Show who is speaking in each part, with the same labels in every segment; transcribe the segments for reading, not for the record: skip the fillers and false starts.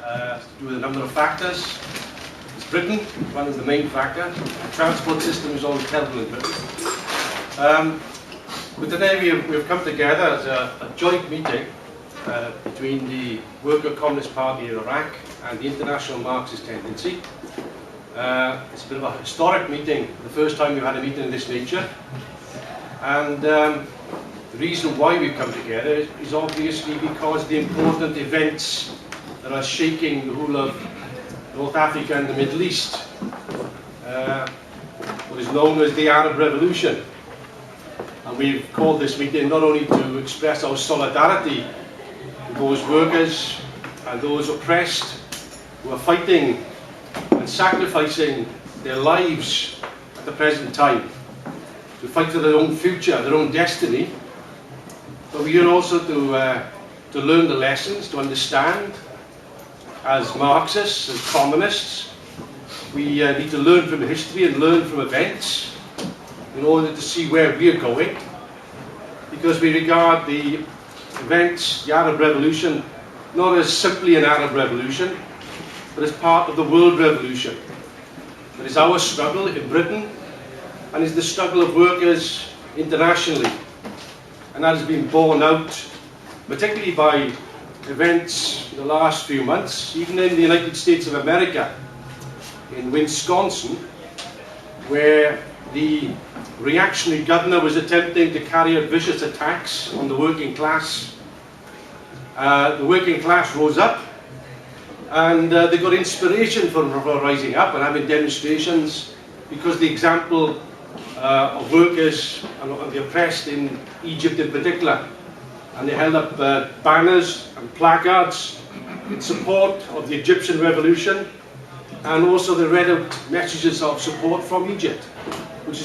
Speaker 1: to do with a number of factors. It's Britain, one is the main factor. The transport system is always terrible in Britain. But today we have come together as a joint meeting between the Worker Communist Party of Iraq and the International Marxist Tendency. It's a bit of a historic meeting, the first time we've had a meeting of this nature. And the reason why we've come together is obviously because of the important events that are shaking the whole of North Africa and the Middle East. What is known as the Arab Revolution. And we've called this meeting not only to express our solidarity with those workers and those oppressed who are fighting and sacrificing their lives at the present time to fight for their own future, their own destiny, but we are also to learn the lessons, to understand. As Marxists, as communists, we need to learn from history and learn from events in order to see where we are going, because we regard the events, the Arab Revolution, not as simply an Arab revolution, but as part of the world revolution. It is our struggle in Britain, and is the struggle of workers internationally, and that has been borne out particularly by events in the last few months, even in the United States of America, in Wisconsin, where the reactionary governor was attempting to carry out vicious attacks on the working class. The working class rose up, and they got inspiration for rising up and having demonstrations because the example of workers and the oppressed in Egypt in particular. And they held up banners and placards in support of the Egyptian revolution, and also they read out messages of support from Egypt, which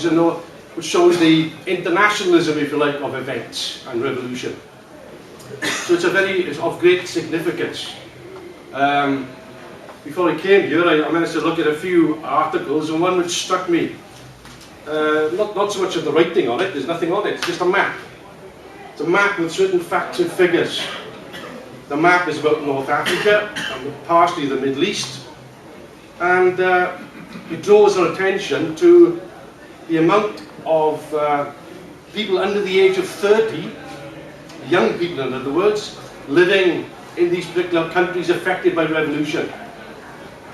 Speaker 1: shows the internationalism, if you like, of events and revolution. So it's of great significance. Before I came here, I managed to look at a few articles, and one which struck me, not so much of the writing on it, there's nothing on it, it's just a map. It's a map with certain facts and figures. The map is about North Africa and partially the Middle East, and it draws our attention to the amount of people under the age of 30, young people in other words, living in these particular countries affected by revolution.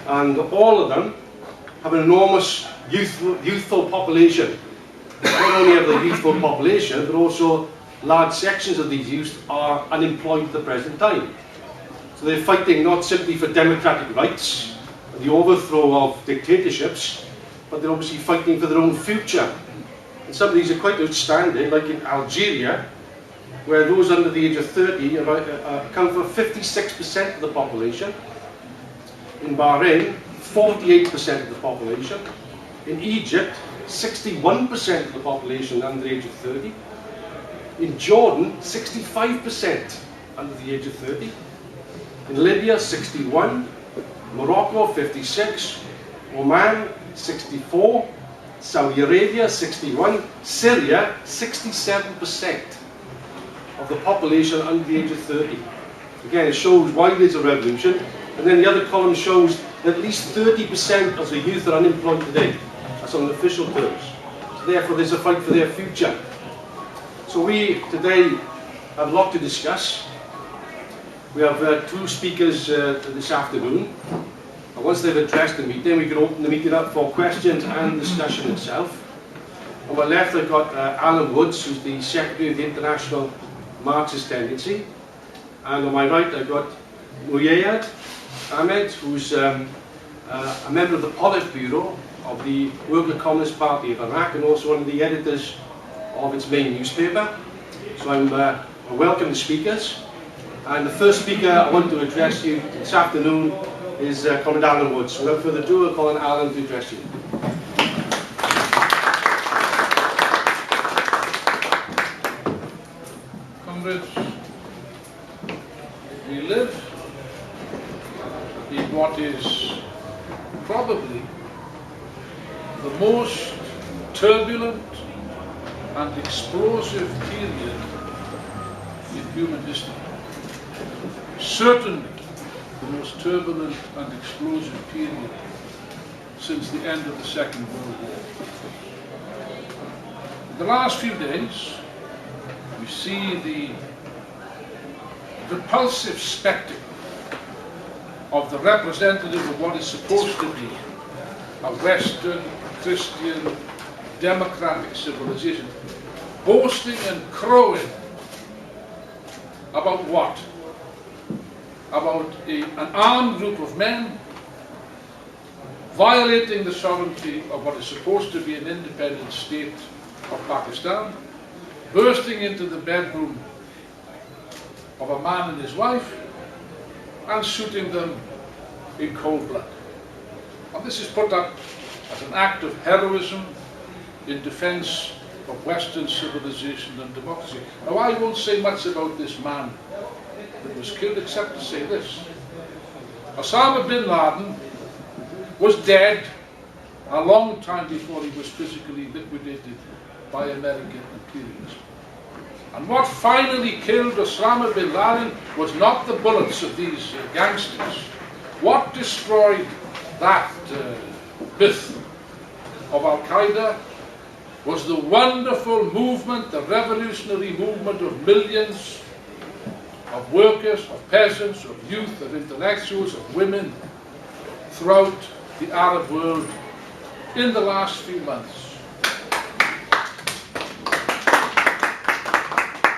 Speaker 1: And all of them have an enormous youthful population. Not only have they a youthful population, but also large sections of these youth are unemployed at the present time. So they're fighting not simply for democratic rights and the overthrow of dictatorships, but they're obviously fighting for their own future. And some of these are quite outstanding, like in Algeria, where those under the age of 30 account for 56% of the population. In Bahrain, 48% of the population. In Egypt, 61% of the population under the age of 30. In Jordan, 65% under the age of 30. In Libya, 61. Morocco, 56. Oman, 64. Saudi Arabia, 61. Syria, 67% of the population under the age of 30. Again, it shows why there's a revolution. And then the other column shows that at least 30% of the youth are unemployed today. That's on official terms. So therefore, there's a fight for their future. So we today have a lot to discuss. We have two speakers this afternoon. And once they've addressed the meeting, we can open the meeting up for questions and discussion itself. On my left, I've got Alan Woods, who's the Secretary of the International Marxist Tendency. And on my right, I've got Muyayad Ahmed, who's a member of the Politburo of the Worker Communist Party of Iraq, and also one of the editors of its main newspaper. So I welcome the speakers. And the first speaker I want to address you this afternoon is Comrade Alan Woods. So without further ado, I'll call on Alan to address you.
Speaker 2: Comrades, we live in what is probably the most turbulent and explosive period in human history. Certainly the most turbulent and explosive period since the end of the Second World War. In the last few days, we see the repulsive spectacle of the representative of what is supposed to be a Western, Christian, democratic civilization, boasting and crowing about what? About an armed group of men violating the sovereignty of what is supposed to be an independent state of Pakistan, bursting into the bedroom of a man and his wife and shooting them in cold blood. And this is put up as an act of heroism in defense of Western civilization and democracy. Now, I won't say much about this man that was killed except to say this. Osama bin Laden was dead a long time before he was physically liquidated by American imperialism. And what finally killed Osama bin Laden was not the bullets of these gangsters. What destroyed that myth of Al-Qaeda was the wonderful movement, the revolutionary movement of millions of workers, of peasants, of youth, of intellectuals, of women throughout the Arab world in the last few months.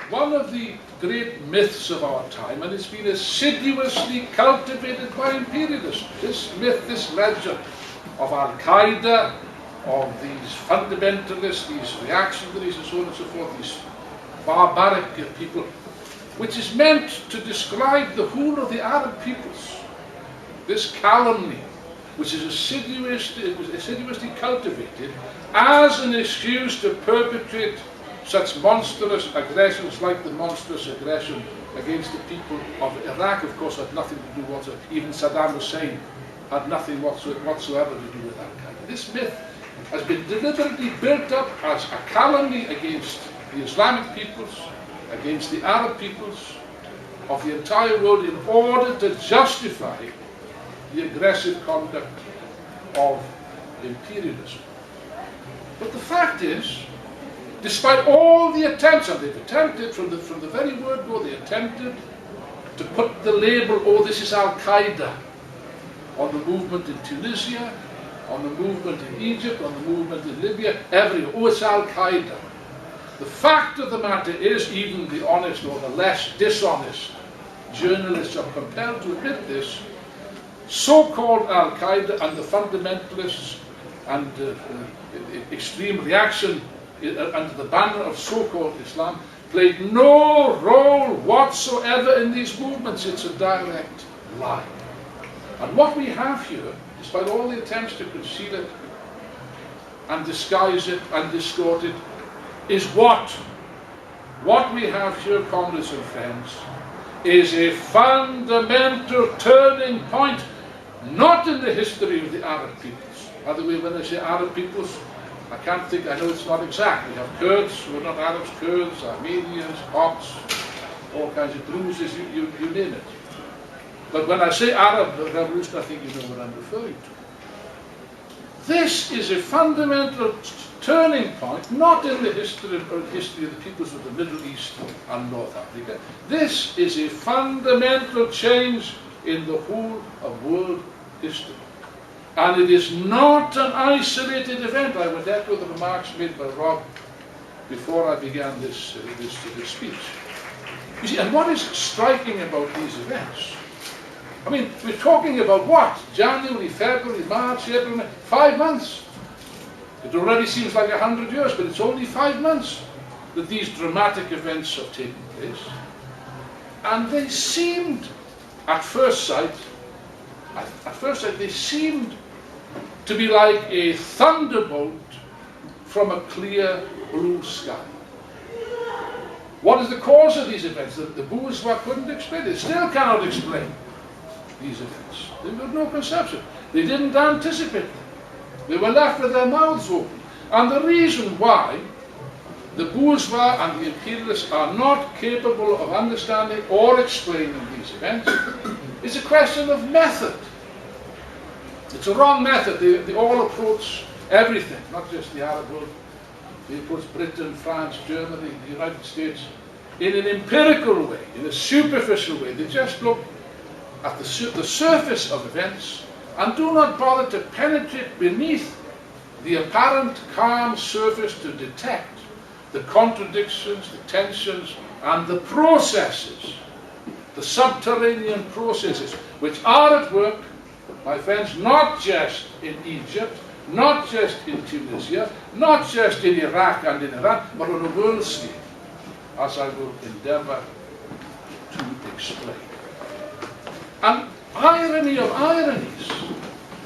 Speaker 2: One of the great myths of our time, and it's been assiduously cultivated by imperialists, this myth, this legend of Al-Qaeda, of these fundamentalists, these reactionaries and so on and so forth, these barbaric people, which is meant to describe the whole of the Arab peoples. This calumny, which is assiduously cultivated as an excuse to perpetrate such monstrous aggressions like the monstrous aggression against the people of Iraq, of course, had nothing to do whatsoever. Even Saddam Hussein had nothing whatsoever to do with Al-Qaeda. This myth has been deliberately built up as a calumny against the Islamic peoples, against the Arab peoples of the entire world in order to justify the aggressive conduct of imperialism. But the fact is, despite all the attempts, and they've attempted from the very word go, they attempted to put the label, oh, this is Al-Qaeda, on the movement in Tunisia, on the movement in Egypt, on the movement in Libya, everywhere. Oh, it's Al-Qaeda. The fact of the matter is, even the honest or the less dishonest journalists are compelled to admit this, so-called Al-Qaeda and the fundamentalists and extreme reaction under the banner of so-called Islam played no role whatsoever in these movements. It's a direct lie. And what we have here, despite all the attempts to conceal it and disguise it and distort it, is what we have here, comrades and friends, is a fundamental turning point, not in the history of the Arab peoples. By the way, when I say Arab peoples, I know it's not exact. We have Kurds who are not Arabs, Kurds, Armenians, Copts, all kinds of Druzes, you name it. But when I say Arab revolution, I think you know what I'm referring to. This is a fundamental turning point, not in the history of the peoples of the Middle East and North Africa. This is a fundamental change in the whole of world history. And it is not an isolated event. I would echo the remarks made by Rob before I began this speech. You see, and what is striking about these events? I mean, we're talking about what? January, February, March, April, May, 5 months. It already seems like 100 years, but it's only 5 months that these dramatic events have taken place. And they seemed, at first sight, they seemed to be like a thunderbolt from a clear blue sky. What is the cause of these events? The bourgeois couldn't explain. They still cannot explain these events. They had no conception. They didn't anticipate them. They were left with their mouths open. And the reason why the bourgeois and the imperialists are not capable of understanding or explaining these events is a question of method. It's a wrong method. They all approach everything, not just the Arab world. They approach Britain, France, Germany, the United States in an empirical way, in a superficial way. They just look at the surface of events and do not bother to penetrate beneath the apparent calm surface to detect the contradictions, the tensions, and the processes, the subterranean processes, which are at work, my friends, not just in Egypt, not just in Tunisia, not just in Iraq and in Iran, but on a world scale, as I will endeavour to explain. And irony of ironies,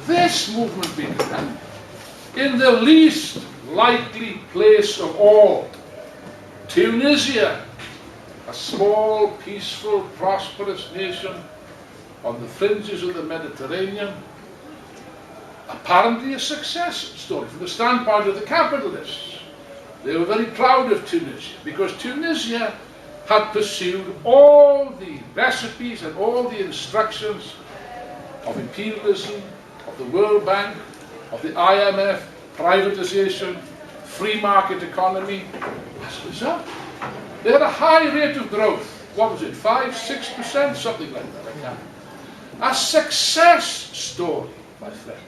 Speaker 2: this movement began in the least likely place of all, Tunisia, a small, peaceful, prosperous nation on the fringes of the Mediterranean, apparently a success story from the standpoint of the capitalists. They were very proud of Tunisia because Tunisia had pursued all the recipes and all the instructions of imperialism, of the World Bank, of the IMF, privatization, free market economy. As a result, they had a high rate of growth. What was it, 5–6%, something like that, I can't. A success story, my friends.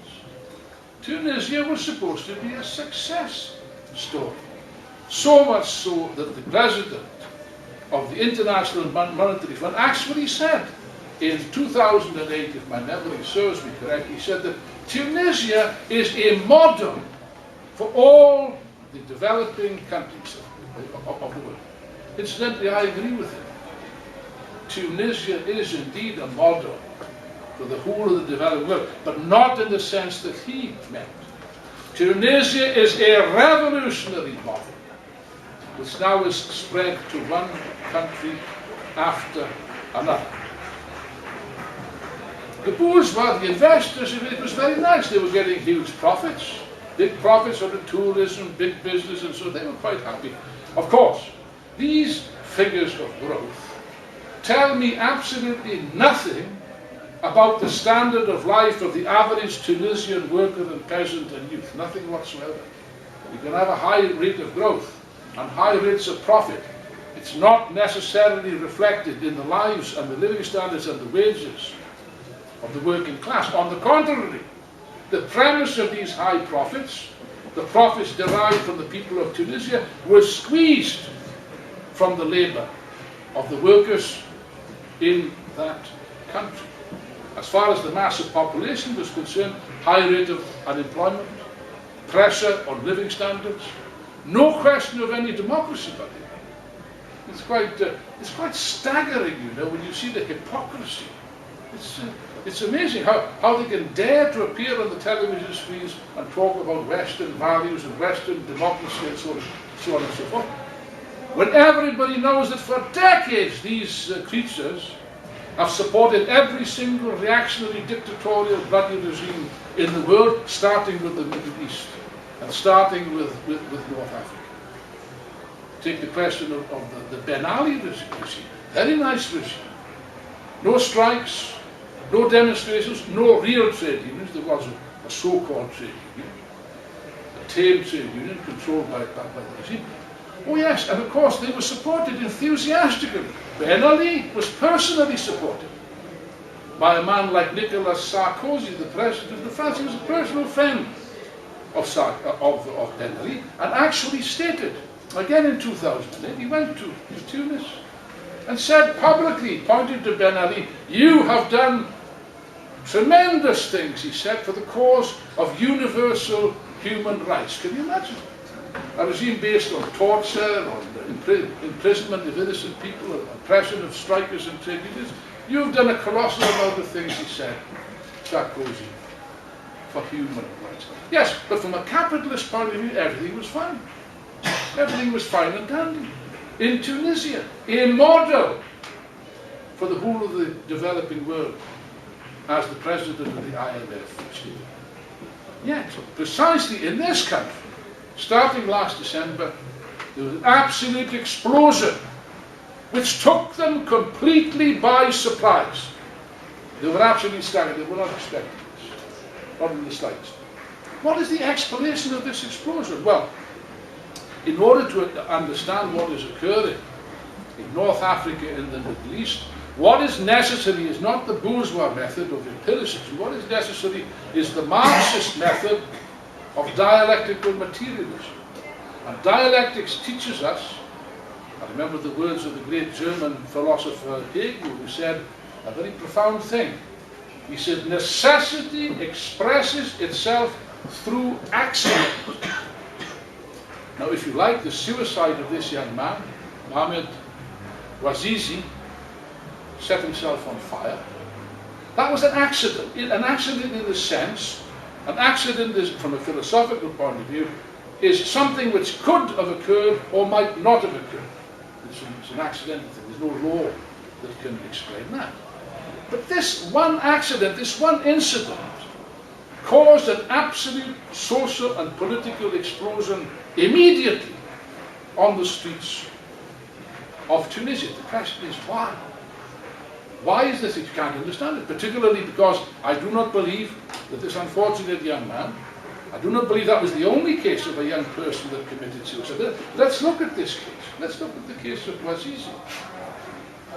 Speaker 2: Tunisia was supposed to be a success story. So much so that the president of the International Monetary Fund actually said in 2008, if my memory serves me correct, he said that Tunisia is a model for all the developing countries of the world. Incidentally, I agree with him. Tunisia is indeed a model for the whole of the developing world, but not in the sense that he meant. Tunisia is a revolutionary model, which now is spread to one country after another. The bourgeois, the investors, it was very nice. They were getting huge profits, big profits out of tourism, big business, and so they were quite happy. Of course, these figures of growth tell me absolutely nothing about the standard of life of the average Tunisian worker and peasant and youth. Nothing whatsoever. You can have a high rate of growth and high rates of profit. It's not necessarily reflected in the lives and the living standards and the wages of the working class. On the contrary, the premise of these high profits, the profits derived from the people of Tunisia, were squeezed from the labour of the workers in that country. As far as the mass of population was concerned, high rate of unemployment, pressure on living standards, no question of any democracy, by the way. It's quite staggering, you know, when you see the hypocrisy. It's amazing how they can dare to appear on the television screens and talk about Western values and Western democracy and so on and so forth, when everybody knows that for decades these creatures have supported every single reactionary, dictatorial, bloody regime in the world, starting with the Middle East and starting with North Africa. Take the question of the Ben Ali regime. Very nice regime. No strikes, no demonstrations, no real trade unions. There was a so-called trade union, a tame trade union controlled by the regime. Oh yes, and of course they were supported enthusiastically. Ben Ali was personally supported by a man like Nicolas Sarkozy, the president of France. He was a personal friend of Ben Ali, and actually stated, again in 2008, he went to Tunis and said publicly, pointed to Ben Ali, "You have done tremendous things," he said, "for the cause of universal human rights." Can you imagine? A regime based on torture, on imprisonment of innocent people, oppression of strikers and trade unions. You've done a colossal amount of things, he said, Sarkozy, for human rights. Yes, but from a capitalist point of view, everything was fine. Everything was fine and dandy. In Tunisia, a model for the whole of the developing world, as the president of the IMF stated. Yet, precisely in this country, starting last December, there was an absolute explosion which took them completely by surprise. They were absolutely staggered. They were not expecting this, not in the slightest. What is the explanation of this explosion? Well, in order to understand what is occurring in North Africa and the Middle East, what is necessary is not the bourgeois method of empiricism. What is necessary is the Marxist method of dialectical materialism. And dialectics teaches us, I remember the words of the great German philosopher Hegel, who said a very profound thing. He said, necessity expresses itself through accident. Now, if you like, the suicide of this young man, Mohamed Bouazizi, set himself on fire. That was an accident in the sense, an accident is, from a philosophical point of view, is something which could have occurred or might not have occurred. It's an accidental thing. There's no law that can explain that. But this one accident, this one incident, caused an absolute social and political explosion immediately on the streets of Tunisia. The question is why? Why is this? You can't understand it, particularly because I do not believe that this unfortunate young man, I do not believe that was the only case of a young person that committed suicide. Let's look at this case. Let's look at the case of Bouazizi.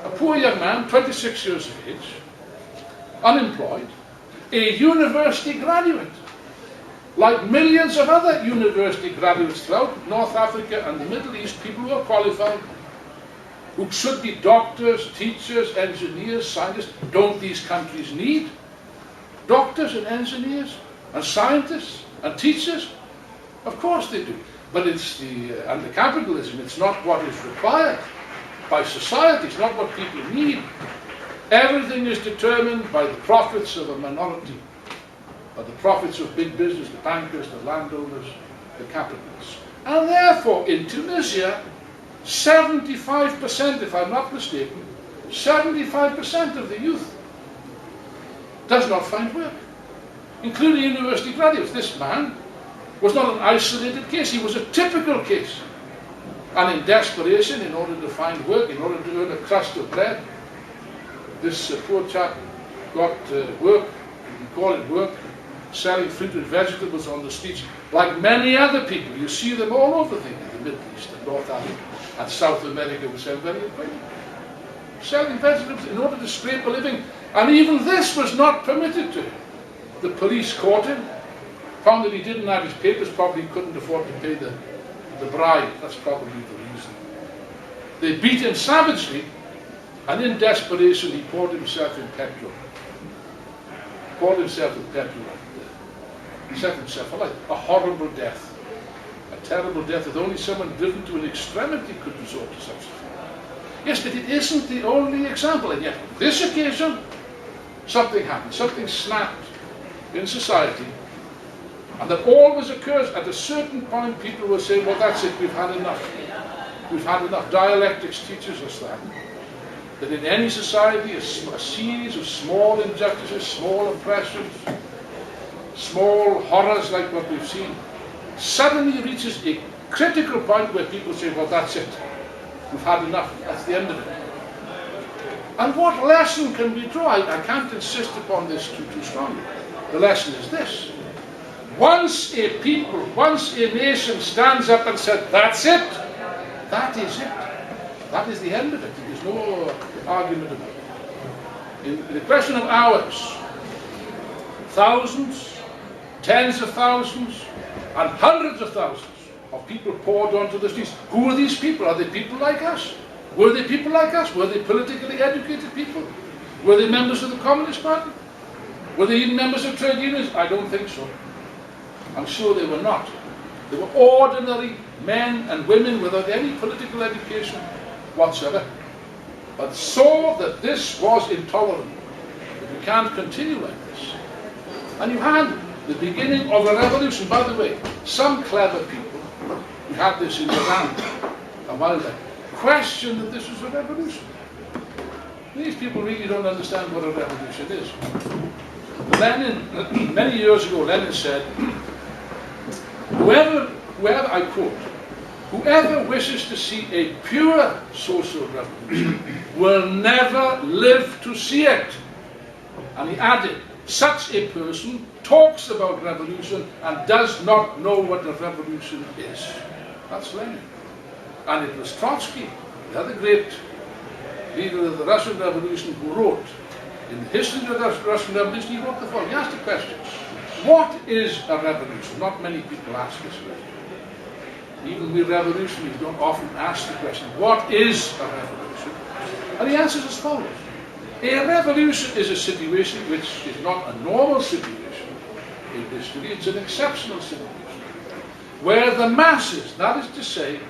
Speaker 2: A poor young man, 26 years of age, unemployed, a university graduate. Like millions of other university graduates throughout North Africa and the Middle East, people who are qualified, who should be doctors, teachers, engineers, scientists. Don't these countries need doctors and engineers and scientists and teachers? Of course they do. But it's under capitalism, it's not what is required by society, it's not what people need. Everything is determined by the profits of a minority, by the profits of big business, the bankers, the landowners, the capitalists. And therefore, in Tunisia, 75%, if I'm not mistaken, 75% of the youth does not find work, including university graduates. This man was not an isolated case, he was a typical case. And in desperation, in order to find work, in order to earn a crust of bread, this poor chap got work, you can call it work, selling fruit and vegetables on the streets, like many other people. You see them all over the Middle East and North Africa and South America, which I'm very acquainted. Selling vegetables in order to scrape a living, and even this was not permitted to him. The police caught him, found that he didn't have his papers, probably couldn't afford to pay the bribe. That's probably the reason. They beat him savagely, and in desperation he poured himself in petrol. Poured himself in petrol. He set himself alight. A horrible death. A terrible death that only someone driven to an extremity could resort to such a thing. Yes, but it isn't the only example, and yet on this occasion, something happened, something snapped in society, and that always occurs at a certain point. People will say, well, that's it, we've had enough. We've had enough. Dialectics teaches us that in any society, a series of small injustices, small oppressions, small horrors like what we've seen, suddenly reaches a critical point where people say, well, that's it. We've had enough. That's the end of it. And what lesson can we draw? I can't insist upon this too strongly. The lesson is this. Once a people, once a nation stands up and said, that's it, that is it. That is the end of it. There's no argument about it. In the question of hours, thousands, tens of thousands, and hundreds of thousands of people poured onto the streets. Who are these people? Are they people like us? Were they people like us? Were they politically educated people? Were they members of the Communist Party? Were they even members of trade unions? I don't think so. I'm sure they were not. They were ordinary men and women without any political education whatsoever, but saw that this was intolerable, that we can't continue like this. And you had the beginning of a revolution. By the way, some clever people, we had this in Iran a while back, questioned that this was a revolution. These people really don't understand what a revolution is. Lenin, many years ago, Lenin said, whoever, I quote, whoever wishes to see a pure social revolution will never live to see it. And he added, such a person talks about revolution and does not know what a revolution is. That's Lenin. And it was Trotsky, the other great leader of the Russian Revolution, who wrote, in the history of the Russian Revolution, he wrote the following. He asked the question, what is a revolution? Not many people ask this question. Even we revolutionaries don't often ask the question, what is a revolution? And he answers as follows. A revolution is a situation which is not a normal situation in history, it's an exceptional situation, where the masses, that is to say,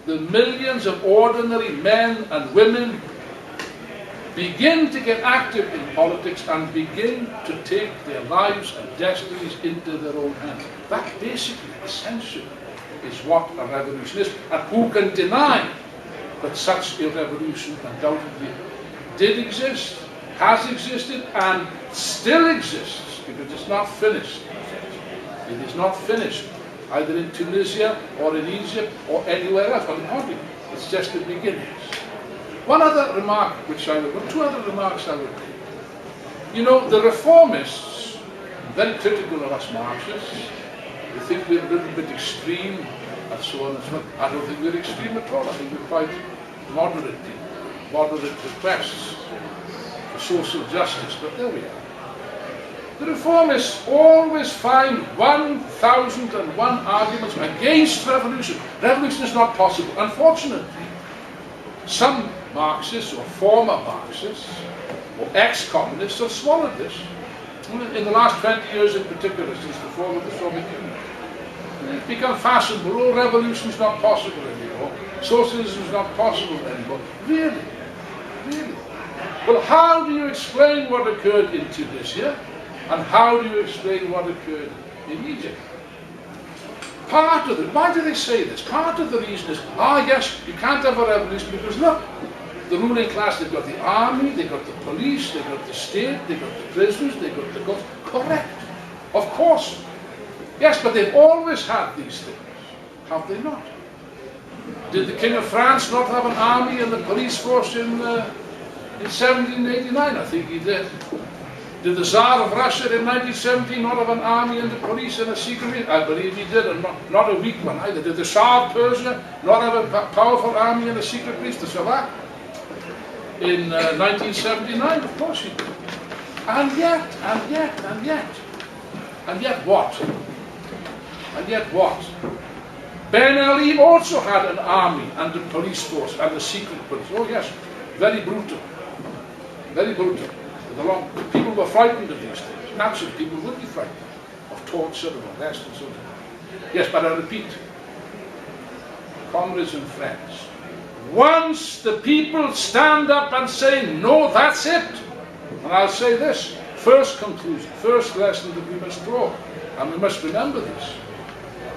Speaker 2: the millions of ordinary men and women, begin to get active in politics and begin to take their lives and destinies into their own hands. That basically, essentially, is what a revolution is. And who can deny that such a revolution undoubtedly did exist, has existed, and still exists, because it's not finished. It is not finished, either in Tunisia or in Egypt or anywhere else. On the contrary, it's just the beginnings. One other remark, two other remarks I would make. You know, the reformists, very critical of us Marxists, they think we're a little bit extreme, and so on and so on. I don't think we're extreme at all. I think we're quite moderate requests for social justice, but there we are. The reformists always find 1,001 arguments against revolution. Revolution is not possible. Unfortunately, some Marxists or former Marxists or ex-communists have swallowed this. In the last 20 years in particular, since the fall of the Soviet Union. It's become fashionable. Oh, revolution is not possible anymore. Socialism is not possible anymore. Really? Really? Well, how do you explain what occurred in Tunisia? And how do you explain what occurred in Egypt? Part of it, why do they say this? Part of the reason is, yes, you can't have a revolution because look, the ruling class, they've got the army, they've got the police, they've got the state, they've got the prisoners, they've got the guns. Correct. Of course. Yes, but they've always had these things. Have they not? Did the King of France not have an army and a police force in 1789? I think he did. Did the Tsar of Russia in 1917 not have an army and a police and a secret? I believe he did, and not a weak one either. Did the Shah of Persia not have a powerful army and a secret police, the Savak? In 1979, of course he did. And yet what? And yet what? Ben Ali also had an army and a police force and a secret police. Oh yes, very brutal. Very brutal. People were frightened of these things. Naturally, people would be frightened of torture, of arrest and so on. Yes, but I repeat, comrades and friends, once the people stand up and say, no, that's it, and I'll say this, first conclusion, first lesson that we must draw, and we must remember this.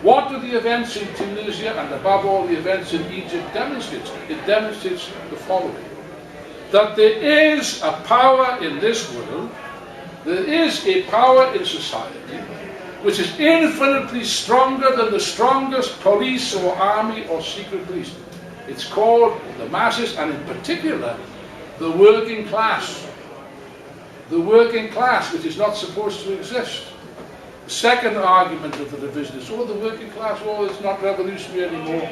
Speaker 2: What do the events in Tunisia and above all the events in Egypt demonstrate? It demonstrates the following. That there is a power in this world, there is a power in society, which is infinitely stronger than the strongest police or army or secret police. It's called the masses, and in particular, the working class. The working class, which is not supposed to exist. The second argument of the division is, the working class, it's not revolutionary anymore.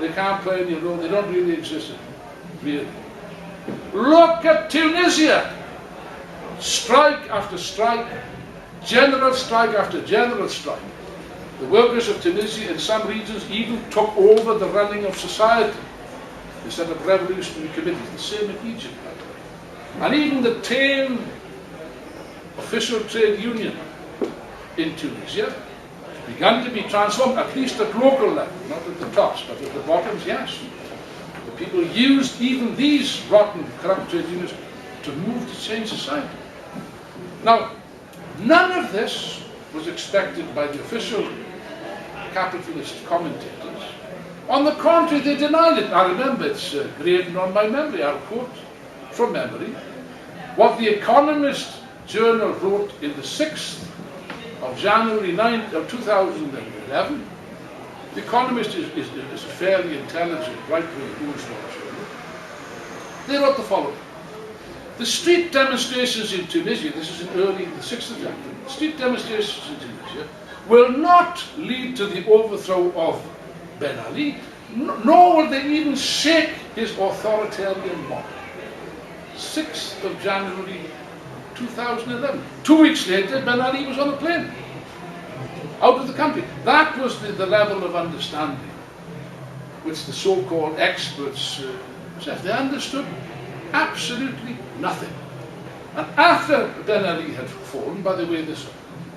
Speaker 2: They can't play any role, they don't really exist really. Look at Tunisia. Strike after strike, general strike after general strike. The workers of Tunisia in some regions even took over the running of society. They set up revolutionary committees, the same in Egypt, by the way. And even the tame official trade union in Tunisia has begun to be transformed, at least at local level, not at the tops, but at the bottoms, yes. The people used even these rotten, corrupt trade unions to move to change society. Now, none of this was expected by the official capitalist commentators. On the contrary, they denied it. I remember, it's graven on my memory. I'll quote from memory what the Economist journal wrote in the 6th of January 2011. The Economist is a fairly intelligent, right-wing news journal. They wrote the following. The street demonstrations in Tunisia, this is in early the 6th of January, street demonstrations in Tunisia will not lead to the overthrow of Ben Ali, nor will they even shake his authoritarian model. 6th of January 2011. 2 weeks later, Ben Ali was on a plane out of the country. That was the level of understanding which the so-called experts said. They understood absolutely nothing. And after Ben Ali had fallen, by the way, there's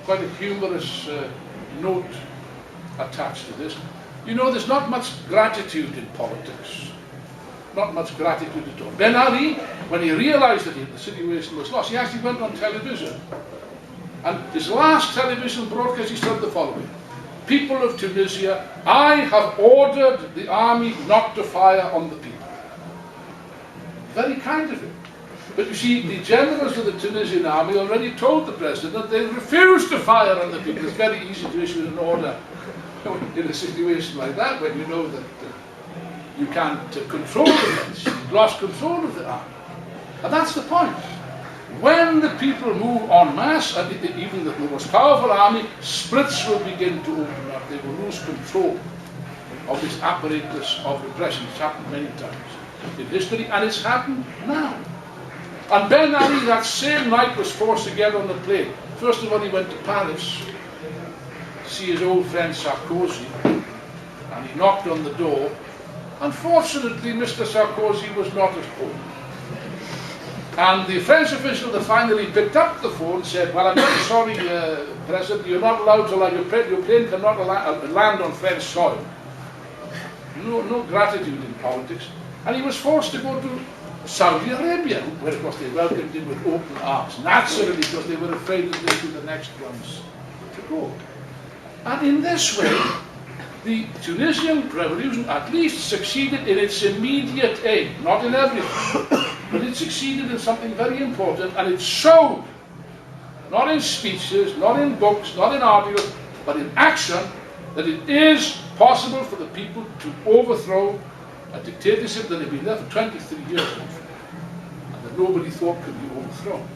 Speaker 2: quite a humorous note attached to this. You know, there's not much gratitude in politics. Not much gratitude at all. Ben Ali, when he realized that the situation was lost, he actually went on television. And his last television broadcast, he said the following: "People of Tunisia, I have ordered the army not to fire on the people." Very kind of him. But you see, the generals of the Tunisian army already told the president that they refused to fire on the people. It's very easy to issue an order in a situation like that when you know that you can't control the men. You've lost control of the army. And that's the point. When the people move en masse, and even the most powerful army, splits will begin to open up. They will lose control of this apparatus of repression. It's happened many times in history, and it's happened now. And Ben Ali, that same night, was forced to get on the plane. First of all, he went to Paris to see his old friend Sarkozy, and he knocked on the door. Unfortunately, Mr. Sarkozy was not at home. And the French official that finally picked up the phone said, "Well, I'm very sorry, President, you're not allowed to land, your plane cannot land on French soil." No gratitude in politics. And he was forced to go to Saudi Arabia, where of course they welcomed him with open arms, naturally, because they were afraid that they'd be the next ones to go. And in this way, the Tunisian revolution at least succeeded in its immediate aim, not in everything, but it succeeded in something very important, and it showed, not in speeches, not in books, not in articles, but in action, that it is possible for the people to overthrow a dictatorship that had been there for 23 years, and that nobody thought could be overthrown.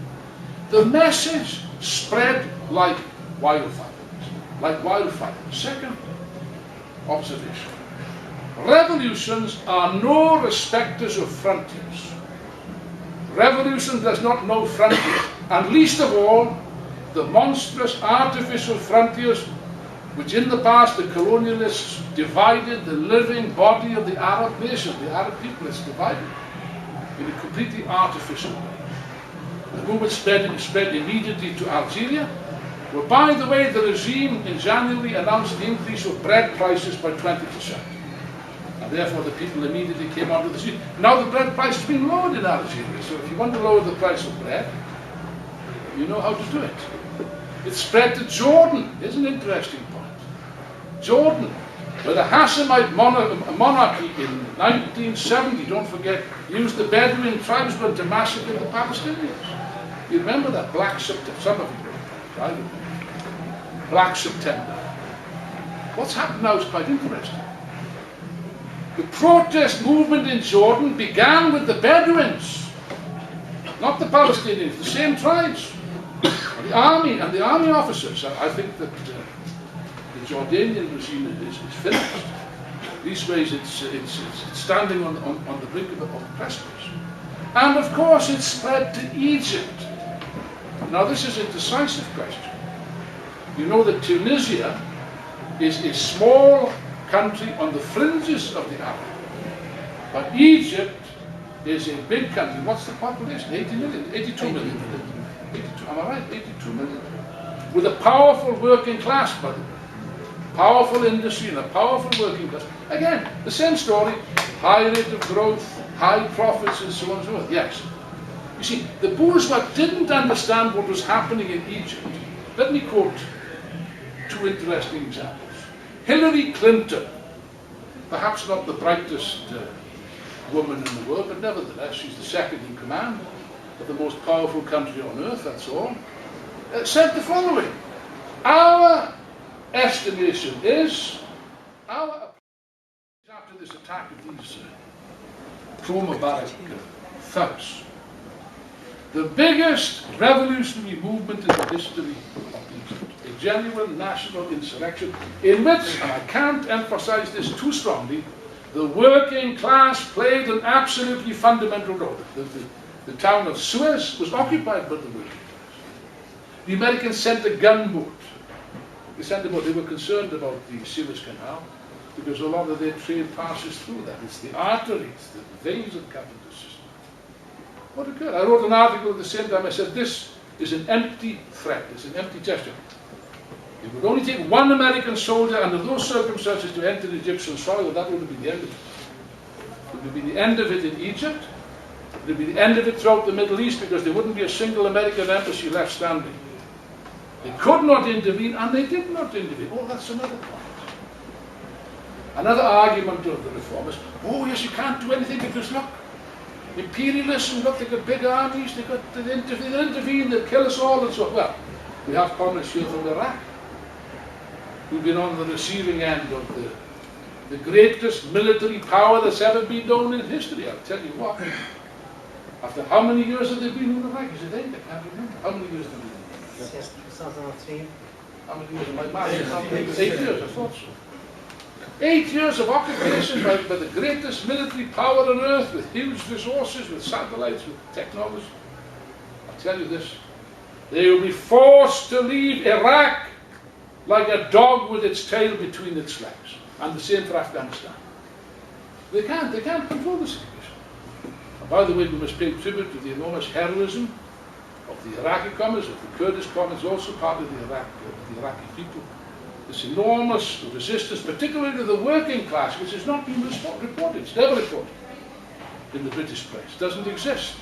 Speaker 2: The message spread like wildfire. Like wildfire. Second observation. Revolutions are no respecters of frontiers. Revolution does not know frontiers, and least of all, the monstrous artificial frontiers which in the past the colonialists divided the living body of the Arab nation, the Arab people. It's divided in a completely artificial way. The movement spread immediately to Algeria, where, by the way, the regime in January announced the increase of bread prices by 20%. And therefore the people immediately came onto the street. Now the bread price has been lowered in Algeria, so if you want to lower the price of bread, you know how to do it. It spread to Jordan. Here's an interesting point. Jordan, where the Hashemite monarchy in 1970, don't forget, used the Bedouin tribesmen to massacre the Palestinians. You remember that? Black September. Some of you know. I don't know. Black September. What's happened now is quite interesting. The protest movement in Jordan began with the Bedouins, not the Palestinians, the same tribes. The army and the army officers. I think that the Jordanian regime is finished. These ways it's standing on the brink of a precipice. And of course it spread to Egypt. Now this is a decisive question. You know that Tunisia is a small country on the fringes of the Arab. But Egypt is a big country. What's the population? 80 million? 82 million. 82, am I right? 82 million. With a powerful working class, by the way. Powerful industry and a powerful working class. Again, the same story. High rate of growth, high profits, and so on and so forth. Yes. You see, the bourgeois didn't understand what was happening in Egypt. Let me quote two interesting examples. Hillary Clinton, perhaps not the brightest woman in the world, but nevertheless, she's the second in command of the most powerful country on earth, that's all, said the following: our estimation is, after this attack of these pro-Mubarak thugs, The biggest revolutionary movement in the history of Egypt, a genuine national insurrection in which, and I can't emphasize this too strongly, the working class played an absolutely fundamental role. The town of Suez was occupied by the working class. The Americans sent a gunboat. They were concerned about the Suez Canal because a lot of their trade passes through that. It's the arteries, the veins of the capitalist system. What occurred? I wrote an article at the same time. I said, this is an empty threat. It's an empty gesture. It would only take one American soldier under those circumstances to enter Egyptian soil. That would be the end of it. It would be the end of it in Egypt. It would be the end of it throughout the Middle East because there wouldn't be a single American embassy left standing. They could not intervene, and they did not intervene. Oh, that's another point. Another argument of the reformers, oh yes, you can't do anything because look, imperialism, look, they've got big armies, they intervene, they'll kill us all and so on. Well, we have communists here from Iraq who've been on the receiving end of the greatest military power that's ever been known in history. I'll tell you what, after how many years have they been in Iraq? Is it 8? I can't remember. How many years have they been?
Speaker 3: Since 2003.
Speaker 2: How many years? My math is 8 years, I thought so. 8 years of occupation by the greatest military power on earth, with huge resources, with satellites, with technology. I'll tell you this, they will be forced to leave Iraq like a dog with its tail between its legs. And the same for Afghanistan. They can't control the situation. And by the way, we must pay tribute to the enormous heroism of the Iraqi commoners, of the Kurdish commoners, also part of the Iraqi people. This enormous resistance, particularly to the working class, which has not been reported. It's never reported in the British press. It doesn't exist.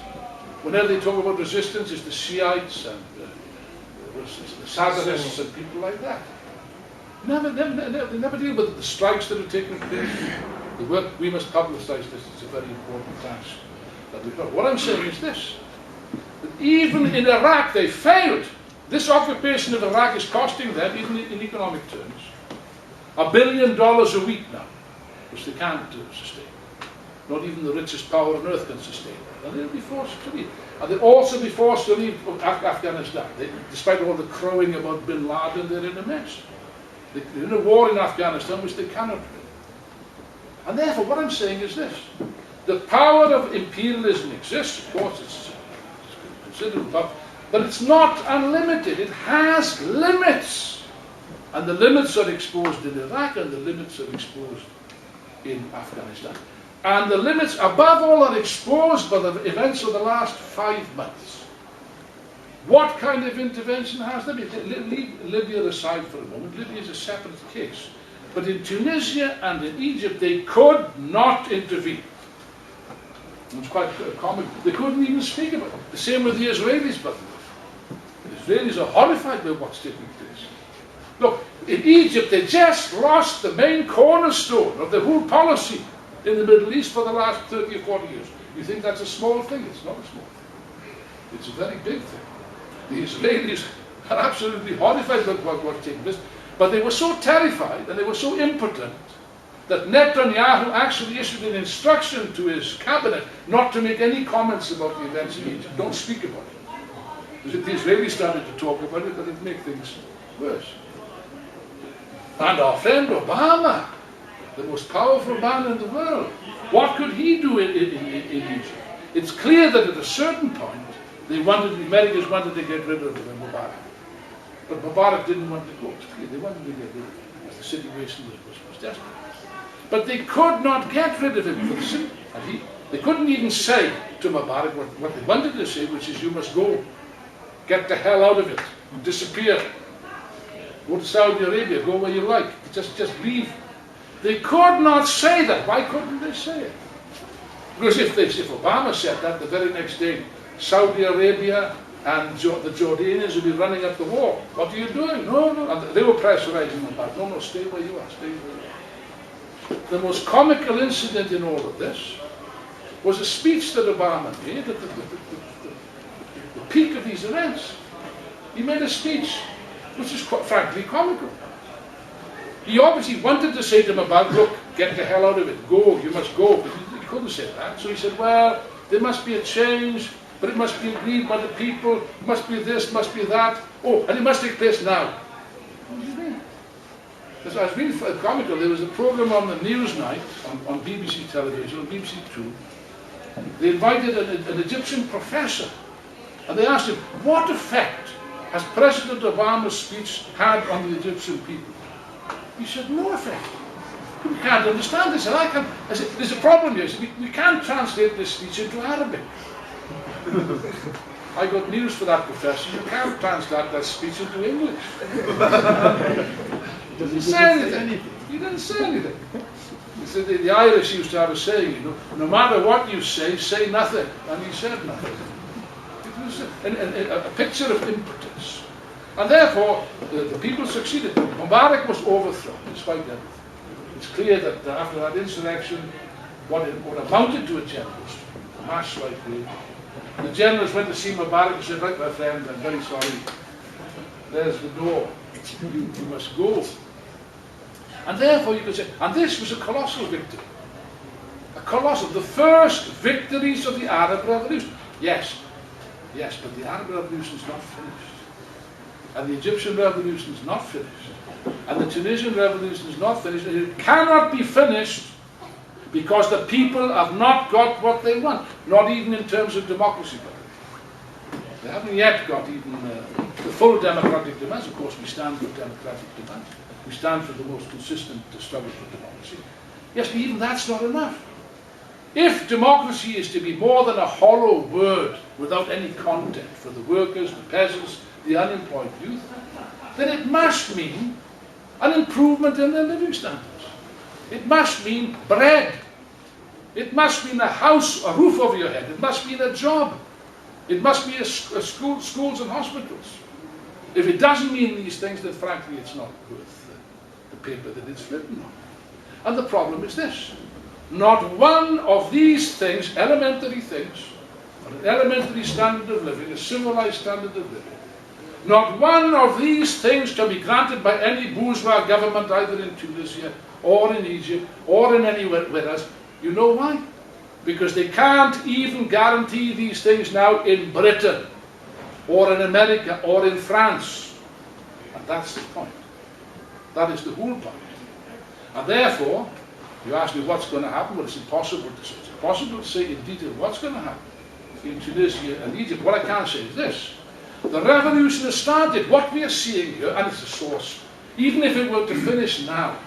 Speaker 2: Whenever they talk about resistance, it's the Shiites and the Sadrists and people like that. They never deal with the strikes that are taking place. The work, we must publicise this. It's a very important task that we've got. What I'm saying is this, that even in Iraq they failed. This occupation of Iraq is costing them, even in economic terms, $1 billion a week now, which they can't sustain. Not even the richest power on earth can sustain that. And they'll be forced to leave. And they'll also be forced to leave Afghanistan. Despite all the crowing about bin Laden, they're in a mess. They're in a war in Afghanistan which they cannot win. And therefore, what I'm saying is this. The power of imperialism exists, of course, it's considerable, but it's not unlimited. It has limits. And the limits are exposed in Iraq, and the limits are exposed in Afghanistan. And the limits, above all, are exposed by the events of the last 5 months. What kind of intervention has there been? Leave Libya aside for a moment. Libya is a separate case. But in Tunisia and in Egypt, they could not intervene. It's quite common. They couldn't even speak about it. The same with the Israelis, by the way. The Israelis are horrified by what's taking place. Look, in Egypt, they just lost the main cornerstone of the whole policy in the Middle East for the last 30 or 40 years. You think that's a small thing? It's not a small thing. It's a very big thing. The Israelis are absolutely horrified by what's taking place. But they were so terrified and they were so impotent that Netanyahu actually issued an instruction to his cabinet not to make any comments about the events in Egypt. Don't speak about it. Because if the Israelis started to talk about it, that would make things worse. And our friend Obama, the most powerful man in the world, what could he do in Egypt? It's clear that at a certain point, the Americans wanted to get rid of Mubarak. But Mubarak didn't want to go. It's clear they wanted to get rid of him because the situation was desperate. But they could not get rid of him. They couldn't even say to Mubarak what they wanted to say, which is, you must go. Get the hell out of it. Disappear. Go to Saudi Arabia. Go where you like. Just leave. They could not say that. Why couldn't they say it? Because if Obama said that the very next day, Saudi Arabia and the Jordanians would be running up the wall. What are you doing? No. And they were pressurizing them back. No, stay where you are. Stay where you are. The most comical incident in all of this was a speech that Obama made at the peak of these events. He made a speech which is quite frankly comical. He obviously wanted to say to them about, look, get the hell out of it, go, you must go, but he couldn't say that. So he said, well, there must be a change. but it must be agreed by the people, must be this, must be that. Oh, and it must take place now. What do you mean? As I was being comical, there was a program on the Newsnight, on BBC television, on BBC Two. They invited an Egyptian professor, and they asked him, what effect has President Obama's speech had on the Egyptian people? He said, no effect. We can't understand this. I said, there's a problem here. We can't translate this speech into Arabic. I got news for that professor. You can't translate that speech into English. He didn't say anything. He didn't say anything. He said, the Irish used to have a saying, you know, no matter what you say nothing. And he said nothing. It was a picture of impotence. And therefore, the people succeeded. Mubarak was overthrown, despite everything. It's clear that after that insurrection, what amounted to a general strike, a mass strike, the generals went to see Mubarak and said, right, my friend, I'm very sorry. There's the door. You must go. And therefore, you could say, and this was a colossal victory. A colossal, the first victories of the Arab Revolution. Yes, but the Arab Revolution is not finished. And the Egyptian Revolution is not finished. And the Tunisian Revolution is not finished. And it cannot be finished because the people have not got what they want. Not even in terms of democracy. They haven't yet got even the full democratic demands. Of course, we stand for democratic demands. We stand for the most consistent struggle for democracy. Yes, but even that's not enough. If democracy is to be more than a hollow word without any content for the workers, the peasants, the unemployed youth, then it must mean an improvement in their living standards. It must mean bread. It must mean a house, a roof over your head. It must mean a job. It must be a schools and hospitals. If it doesn't mean these things, then frankly it's not worth the paper that it's written on. And the problem is this. Not one of these things, elementary things, an elementary standard of living, a civilized standard of living, not one of these things can be granted by any bourgeois government either in Tunisia or in Egypt or in anywhere else. You know why? Because they can't even guarantee these things now in Britain or in America or in France. And that's the point. That is the whole point. And therefore, you ask me what's going to happen. Well, it's impossible to say. It's impossible to say in detail what's going to happen in Tunisia and Egypt. What I can say is this. The revolution has started. What we are seeing here, and it's a source, even if it were to finish now,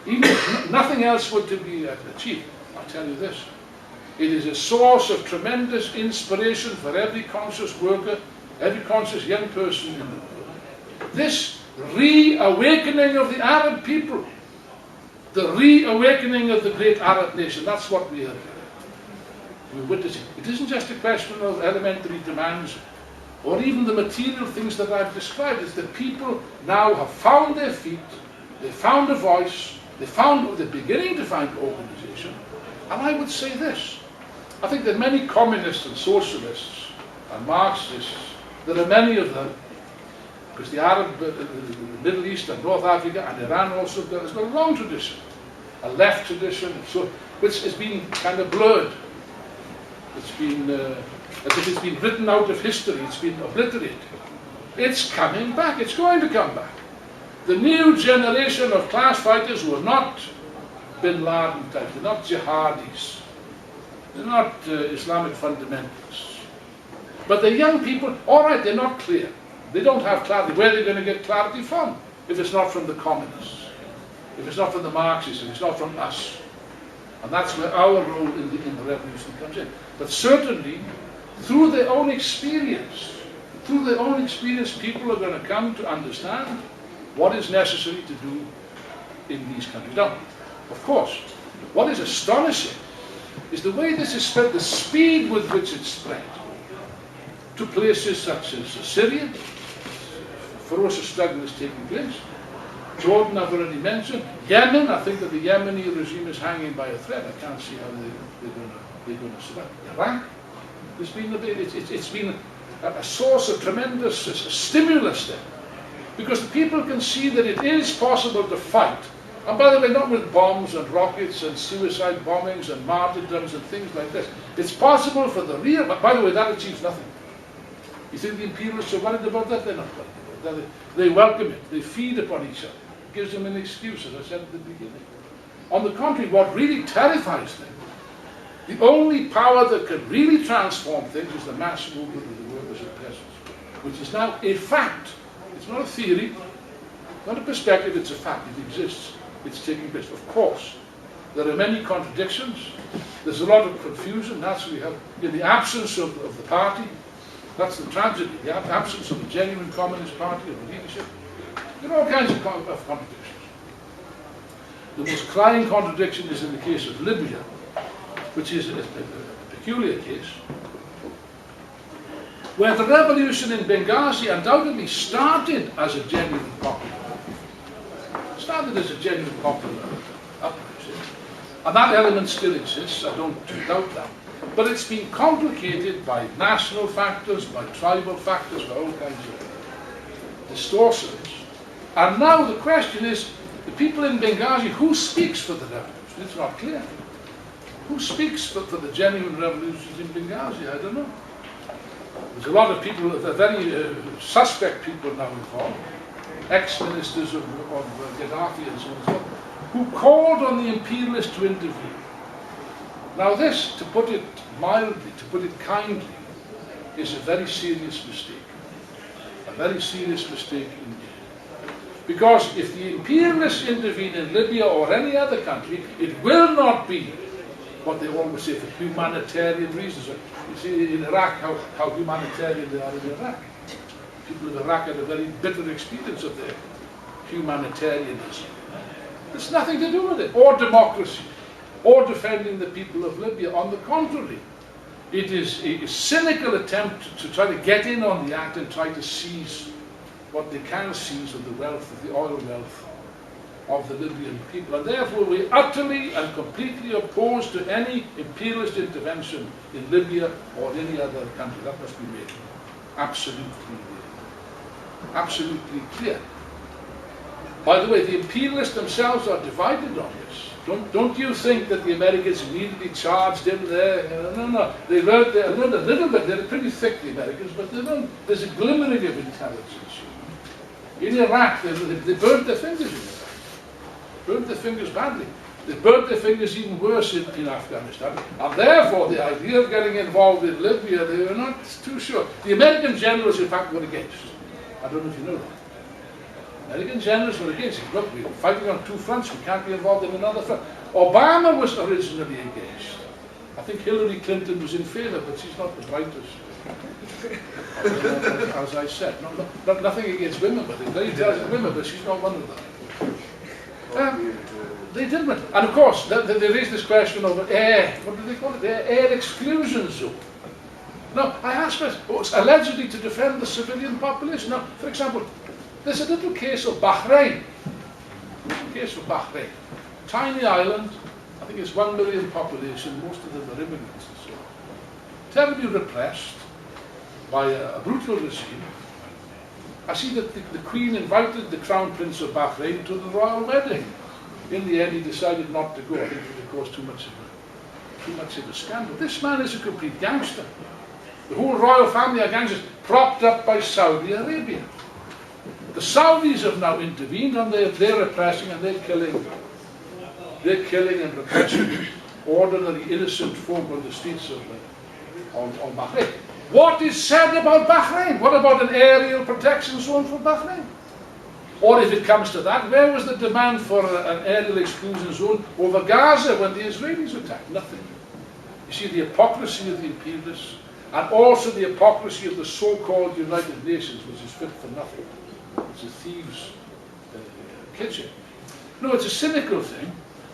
Speaker 2: even if nothing else were to be achieved, I'll tell you this. It is a source of tremendous inspiration for every conscious worker, every conscious young person in the world. This reawakening of the Arab people, the reawakening of the great Arab nation, that's what we're witnessing. It isn't just a question of elementary demands or even the material things that I've described. It's that people now have found their feet, they found a voice, they're beginning to find organization. And I would say this. I think that many communists and socialists and Marxists, there are many of them, because the Arab, the Middle East and North Africa and Iran also has got a long tradition, a left tradition, so, which has been kind of blurred. It's been, as if it's been written out of history, it's been obliterated. It's coming back, it's going to come back. The new generation of class fighters who are not Bin Laden type, they're not jihadis, they're not Islamic fundamentalists. But the young people, all right, they're not clear. They don't have clarity. Where are they going to get clarity from? If it's not from the communists, if it's not from the Marxists, if it's not from us. And that's where our role in the revolution comes in. But certainly, through their own experience, people are going to come to understand what is necessary to do in these countries. Now, of course, what is astonishing is the way this is spread, the speed with which it's spread to places such as Syria. Ferocious struggle is taking place. Jordan, I've already mentioned. Yemen, I think that the Yemeni regime is hanging by a thread. I can't see how they're going to survive. Iraq, it's been a source of tremendous stimulus there. Because the people can see that it is possible to fight And by the way, not with bombs and rockets and suicide bombings and martyrdoms and things like this. It's possible for the real, but by the way, that achieves nothing. You think the imperialists are worried about that? They're not worried about that. They welcome it. They feed upon each other. It gives them an excuse, as I said at the beginning. On the contrary, what really terrifies them, the only power that can really transform things is the mass movement of the workers and peasants, which is now a fact. It's not a theory, not a perspective, it's a fact. It exists. It's taking place. Of course, there are many contradictions. There's a lot of confusion. That's what we have in the absence of the party. That's the tragedy, the absence of a genuine communist party, of the leadership. There are all kinds of contradictions. The most crying contradiction is in the case of Libya, which is a peculiar case, where the revolution in Benghazi undoubtedly started as a genuine popular uprising. And that element still exists, I don't doubt that. But it's been complicated by national factors, by tribal factors, by all kinds of distortions. And now the question is, the people in Benghazi, who speaks for the revolution? It's not clear. Who speaks for the genuine revolutions in Benghazi? I don't know. There's a lot of people, very suspect people now involved, ex-ministers of Gaddafi and so on and so on, who called on the imperialists to intervene. Now this, to put it mildly, to put it kindly, is a very serious mistake. A very serious mistake indeed. Because if the imperialists intervene in Libya or any other country, it will not be what they always say, for humanitarian reasons. You see in Iraq how humanitarian they are in Iraq. People of Iraq had a very bitter experience of their humanitarianism. It's nothing to do with it, or democracy, or defending the people of Libya. On the contrary, it is a cynical attempt to try to get in on the act and try to seize what they can seize of the wealth, of the oil wealth of the Libyan people. And therefore we utterly and completely opposed to any imperialist intervention in Libya or any other country. That must be made absolutely clear. By the way, the imperialists themselves are divided on this. Don't you think that the Americans immediately charged in there? No. They learned a little bit. They're pretty thick, the Americans, but there's a glimmering of intelligence. In Iraq, they burnt their fingers in Iraq. Burnt their fingers badly. They burnt their fingers even worse in Afghanistan. And therefore, the idea of getting involved in Libya, they were not too sure. The American generals, in fact, were against. I don't know if you know that. American generals were against it. Look, we're fighting on two fronts. We can't be involved in another front. Obama was originally against. I think Hillary Clinton was in favor, but she's not the brightest. As I said, nothing against women, but they're very intelligent women, but she's not one of them. They didn't. And of course, they raised this question of air, what do they call it? Air exclusion zone. Now, I asked myself, allegedly to defend the civilian population. Now, for example, there's a little case of Bahrain. Tiny island, I think it's 1 million population, most of them are immigrants and so on. Terribly repressed by a brutal regime. I see that the Queen invited the Crown Prince of Bahrain to the royal wedding. In the end, he decided not to go. I think it would cause too much of a scandal. This man is a complete gangster. The whole royal family are gangsters, propped up by Saudi Arabia. The Saudis have now intervened, and they're repressing and they're killing and repressing ordinary innocent folk on the streets of Bahrain. What is said about Bahrain? What about an aerial protection zone for Bahrain? Or if it comes to that, where was the demand for an aerial exclusion zone over Gaza when the Israelis attacked? Nothing. You see the hypocrisy of the imperialists, and also the hypocrisy of the so-called United Nations, which is fit for nothing. It's a thieves' kitchen. No, it's a cynical thing.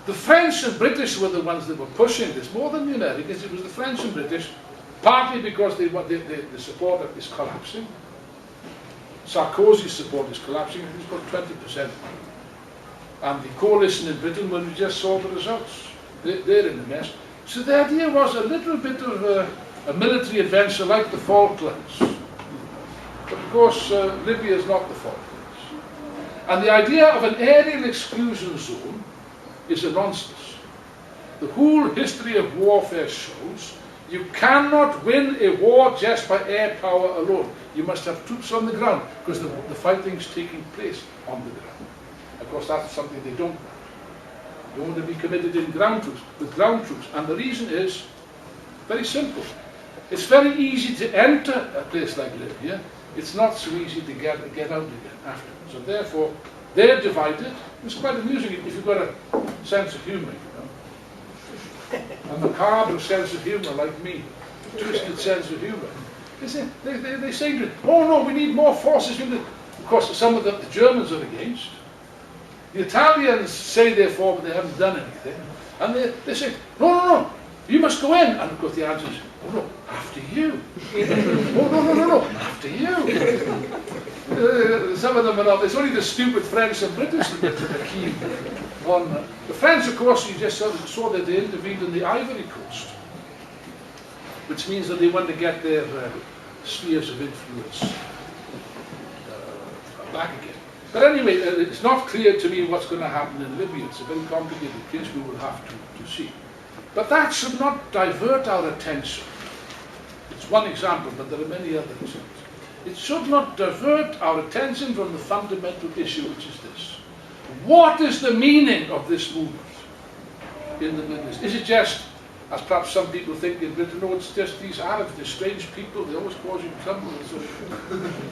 Speaker 2: The French and British were the ones that were pushing this more than the Americans. It was the French and British, partly because the support is collapsing. Sarkozy's support is collapsing. It's got 20%. And the coalition in Britain, when we just saw the results, they're in a mess. So the idea was a little bit of a military adventure like the Falklands. But of course, Libya is not the Falklands. And the idea of an aerial exclusion zone is a nonsense. The whole history of warfare shows you cannot win a war just by air power alone. You must have troops on the ground, because the fighting's taking place on the ground. Of course, that's something they don't want. They want to be committed in ground troops, with ground troops. And the reason is very simple. It's very easy to enter a place like Libya. It's not so easy to get out again afterwards. So therefore, they're divided. It's quite amusing if you've got a sense of humour, you know. A macabre sense of humour like me, a twisted sense of humour. They say to it, oh no, we need more forces. Of course, some of the Germans are against. The Italians say they're for, but they haven't done anything. And they say, no, you must go in. And of course the answer is, oh no, after you. Oh no, after you. Some of them are not. It's only the stupid French and British that are keen on the French, of course, you just saw that they intervened in the Ivory Coast, which means that they want to get their spheres of influence back again. But anyway, it's not clear to me what's going to happen in Libya. It's a very complicated case we will have to see. But that should not divert our attention. It's one example, but there are many other examples. It should not divert our attention from the fundamental issue, which is this. What is the meaning of this movement in the Middle East? Is it just, as perhaps some people think in Britain, no, it's just these Arabs, they're strange people, they always cause you trouble, and so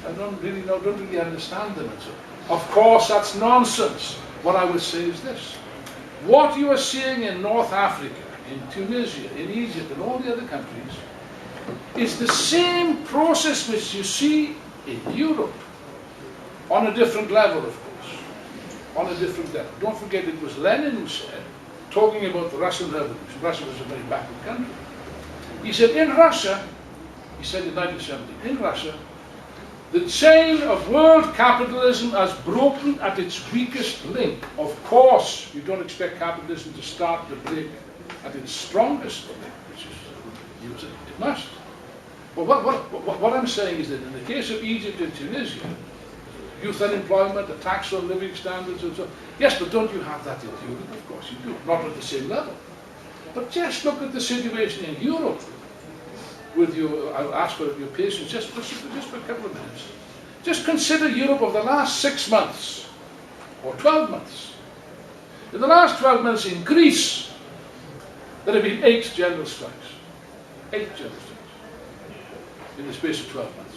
Speaker 2: I don't really understand them, and so. Of course, that's nonsense. What I would say is this. What you are seeing in North Africa, in Tunisia, in Egypt, and all the other countries, is the same process which you see in Europe, on a different level, of course. On a different level. Don't forget, it was Lenin who said, talking about the Russian Revolution, Russia was a very backward country. He said, in Russia, he said in 1970, in Russia, the chain of world capitalism has broken at its weakest link. Of course, you don't expect capitalism to start to break at its strongest link, which is, it must. But what I'm saying is that in the case of Egypt and Tunisia, youth unemployment, a tax on living standards and so on. Yes, but don't you have that in Europe? Of course you do, not at the same level. But just look at the situation in Europe. With you, I'll ask for your patience just for a couple of minutes. Just consider Europe of the last 6 months, or 12 months. In the last 12 months in Greece, there have been 8 general strikes. 8 general strikes. In the space of 12 months.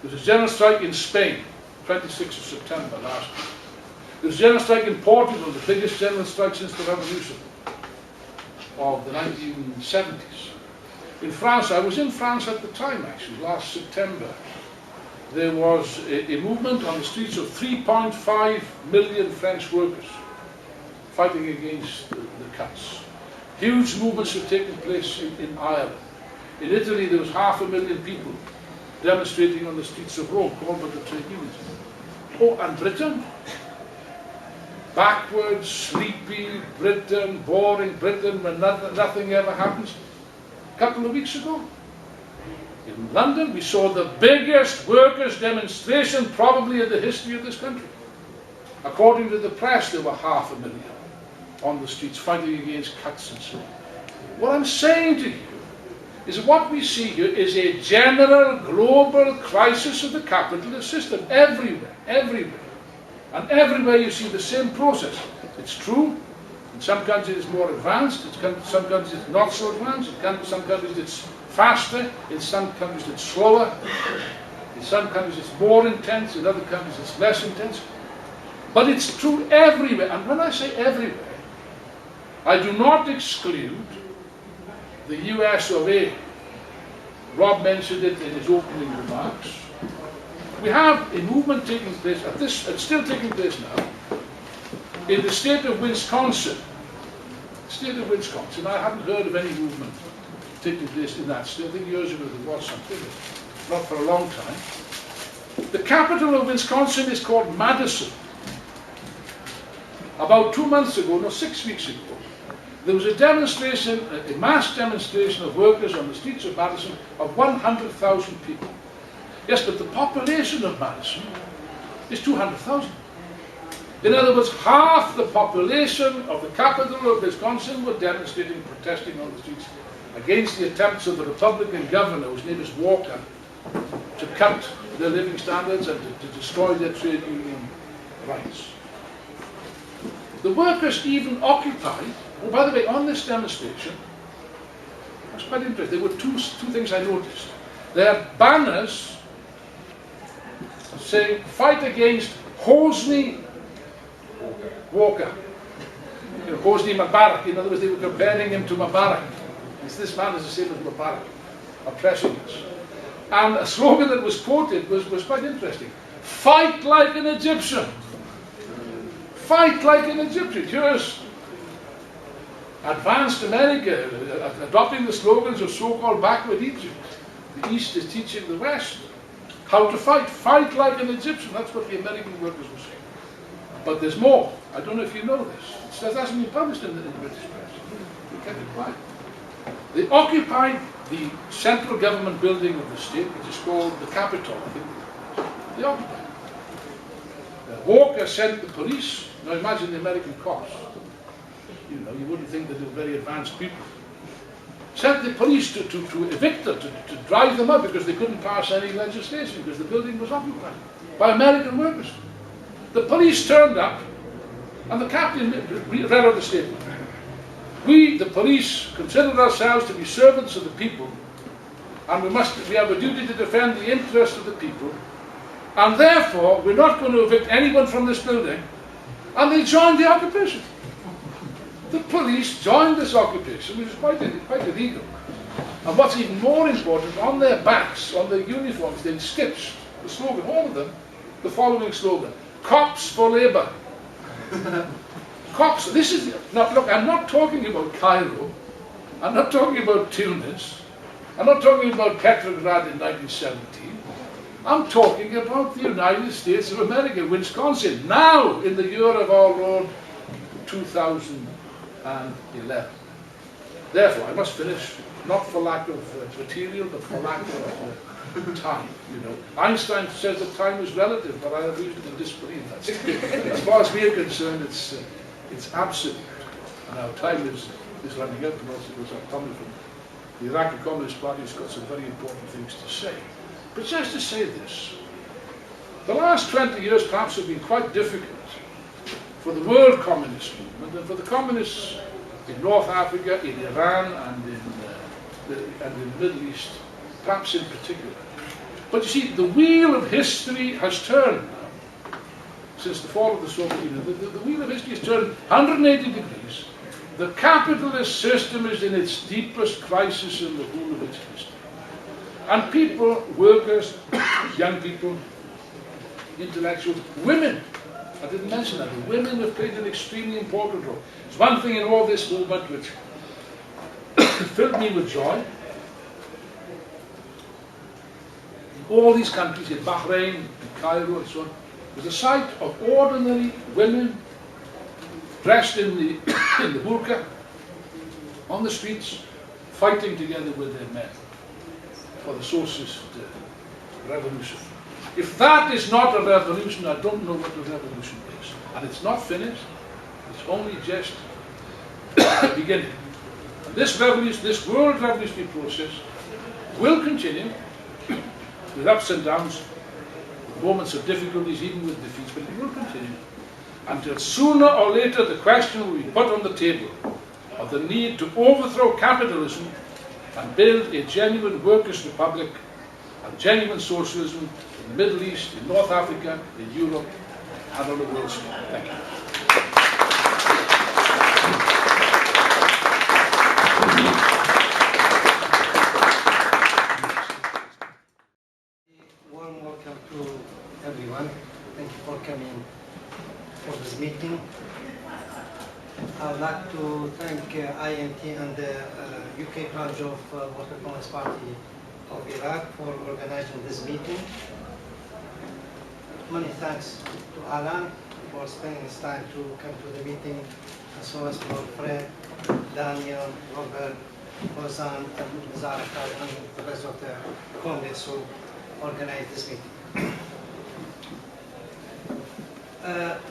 Speaker 2: There was a general strike in Spain, 26th of September last year. There was a general strike in Portugal, the biggest general strike since the revolution of the 1970s. In France, I was in France at the time actually, last September. There was a movement on the streets of 3.5 million French workers fighting against the cuts. Huge movements have taken place in Ireland. In Italy, there was 500,000 people demonstrating on the streets of Rome, called by the trade unions. Oh, and Britain? Backward, sleepy Britain, boring Britain, when nothing ever happens. A couple of weeks ago, in London, we saw the biggest workers' demonstration probably in the history of this country. According to the press, there were 500,000 on the streets fighting against cuts and so on. What I'm saying to you is what we see here is a general global crisis of the capitalist system everywhere. And everywhere you see the same process. It's true, in some countries it's more advanced, in some countries it's not so advanced, in some countries it's faster, in some countries it's slower, in some countries it's more intense, in other countries it's less intense. But it's true everywhere, and when I say everywhere, I do not exclude the US of A. Rob mentioned it in his opening remarks. We have a movement taking place, it's still taking place now, in the state of Wisconsin. I haven't heard of any movement taking place in that state. I think years ago there was something, but not for a long time. The capital of Wisconsin is called Madison. About 2 months ago, no, 6 weeks ago, there was a demonstration, a mass demonstration of workers on the streets of Madison of 100,000 people. Yes, but the population of Madison is 200,000. In other words, half the population of the capital of Wisconsin were demonstrating, protesting on the streets against the attempts of the Republican governor, whose name is Walker, to cut their living standards and to destroy their trade union rights. The workers even occupied, oh, by the way, on this demonstration, that's quite interesting, there were two things I noticed. There are banners saying, fight against Hosni Walker. You know, Hosni Mubarak. In other words, they were comparing him to Mubarak. This man is the same as Mubarak, oppressing us. And a slogan that was quoted was quite interesting. Fight like an Egyptian. Fight like an Egyptian. Here's advanced America adopting the slogans of so-called backward Egypt. The East is teaching the West how to fight. Fight like an Egyptian. That's what the American workers were saying. But there's more. I don't know if you know this. It hasn't been published in the British press. We kept it quiet. They occupied the central government building of the state, which is called the Capitol, I think. They occupied it. Walker sent the police. Now imagine the American cops. You know, you wouldn't think that they were very advanced people. Sent the police to evict them, to drive them out because they couldn't pass any legislation because the building was occupied by American workers. The police turned up and the captain read out the statement. We, the police, consider ourselves to be servants of the people, and we have a duty to defend the interests of the people, and therefore we're not going to evict anyone from this building. And they joined the occupation. The police joined this occupation, which is quite illegal. And what's even more important, on their backs, on their uniforms, they stitched the slogan, all of them, the following slogan: Cops for Labour. Cops, this is, now look, I'm not talking about Cairo, I'm not talking about Tunis, I'm not talking about Petrograd in 1917, I'm talking about the United States of America, Wisconsin, now in the year of our Lord 2011. Therefore, I must finish, not for lack of material, but for lack of time. You know, Einstein says that time is relative, but I have reason to disbelieve that. As far as we are concerned, it's absolute. And our time is running out, and also because I'm coming from the Iraqi Communist Party, has got some very important things to say. But just to say this, the last 20 years perhaps have been quite difficult for the world communist movement and for the communists in North Africa, in Iran, and in the Middle East, perhaps in particular. But you see, the wheel of history has turned now, since the fall of the Soviet Union. The wheel of history has turned 180 degrees. The capitalist system is in its deepest crisis in the whole of its history. And people, workers, young people, intellectuals, women, I didn't mention that, the women have played an extremely important role. It's one thing in all this movement which filled me with joy. All these countries, in Bahrain, in Cairo and so on, was a sight of ordinary women dressed in the burqa, on the streets, fighting together with their men for the socialist revolution. If that is not a revolution, I don't know what a revolution is. And it's not finished, it's only just beginning. And this revolution, this world revolutionary process will continue with ups and downs, moments of difficulties, even with defeats, but it will continue until sooner or later the question will be put on the table of the need to overthrow capitalism and build a genuine workers' republic and genuine socialism in the Middle East, in North Africa, in Europe, and on the world scale. Thank you.
Speaker 3: Warm welcome to everyone. Thank you for coming for this meeting. I would like to thank IMT and the UK branch of Worker Communist Party of Iraq for organizing this meeting. Many thanks to Alan for spending his time to come to the meeting, as well as for Fred, Daniel, Robert, Rosan, and Zarakat, and the rest of the comrades who organized this meeting.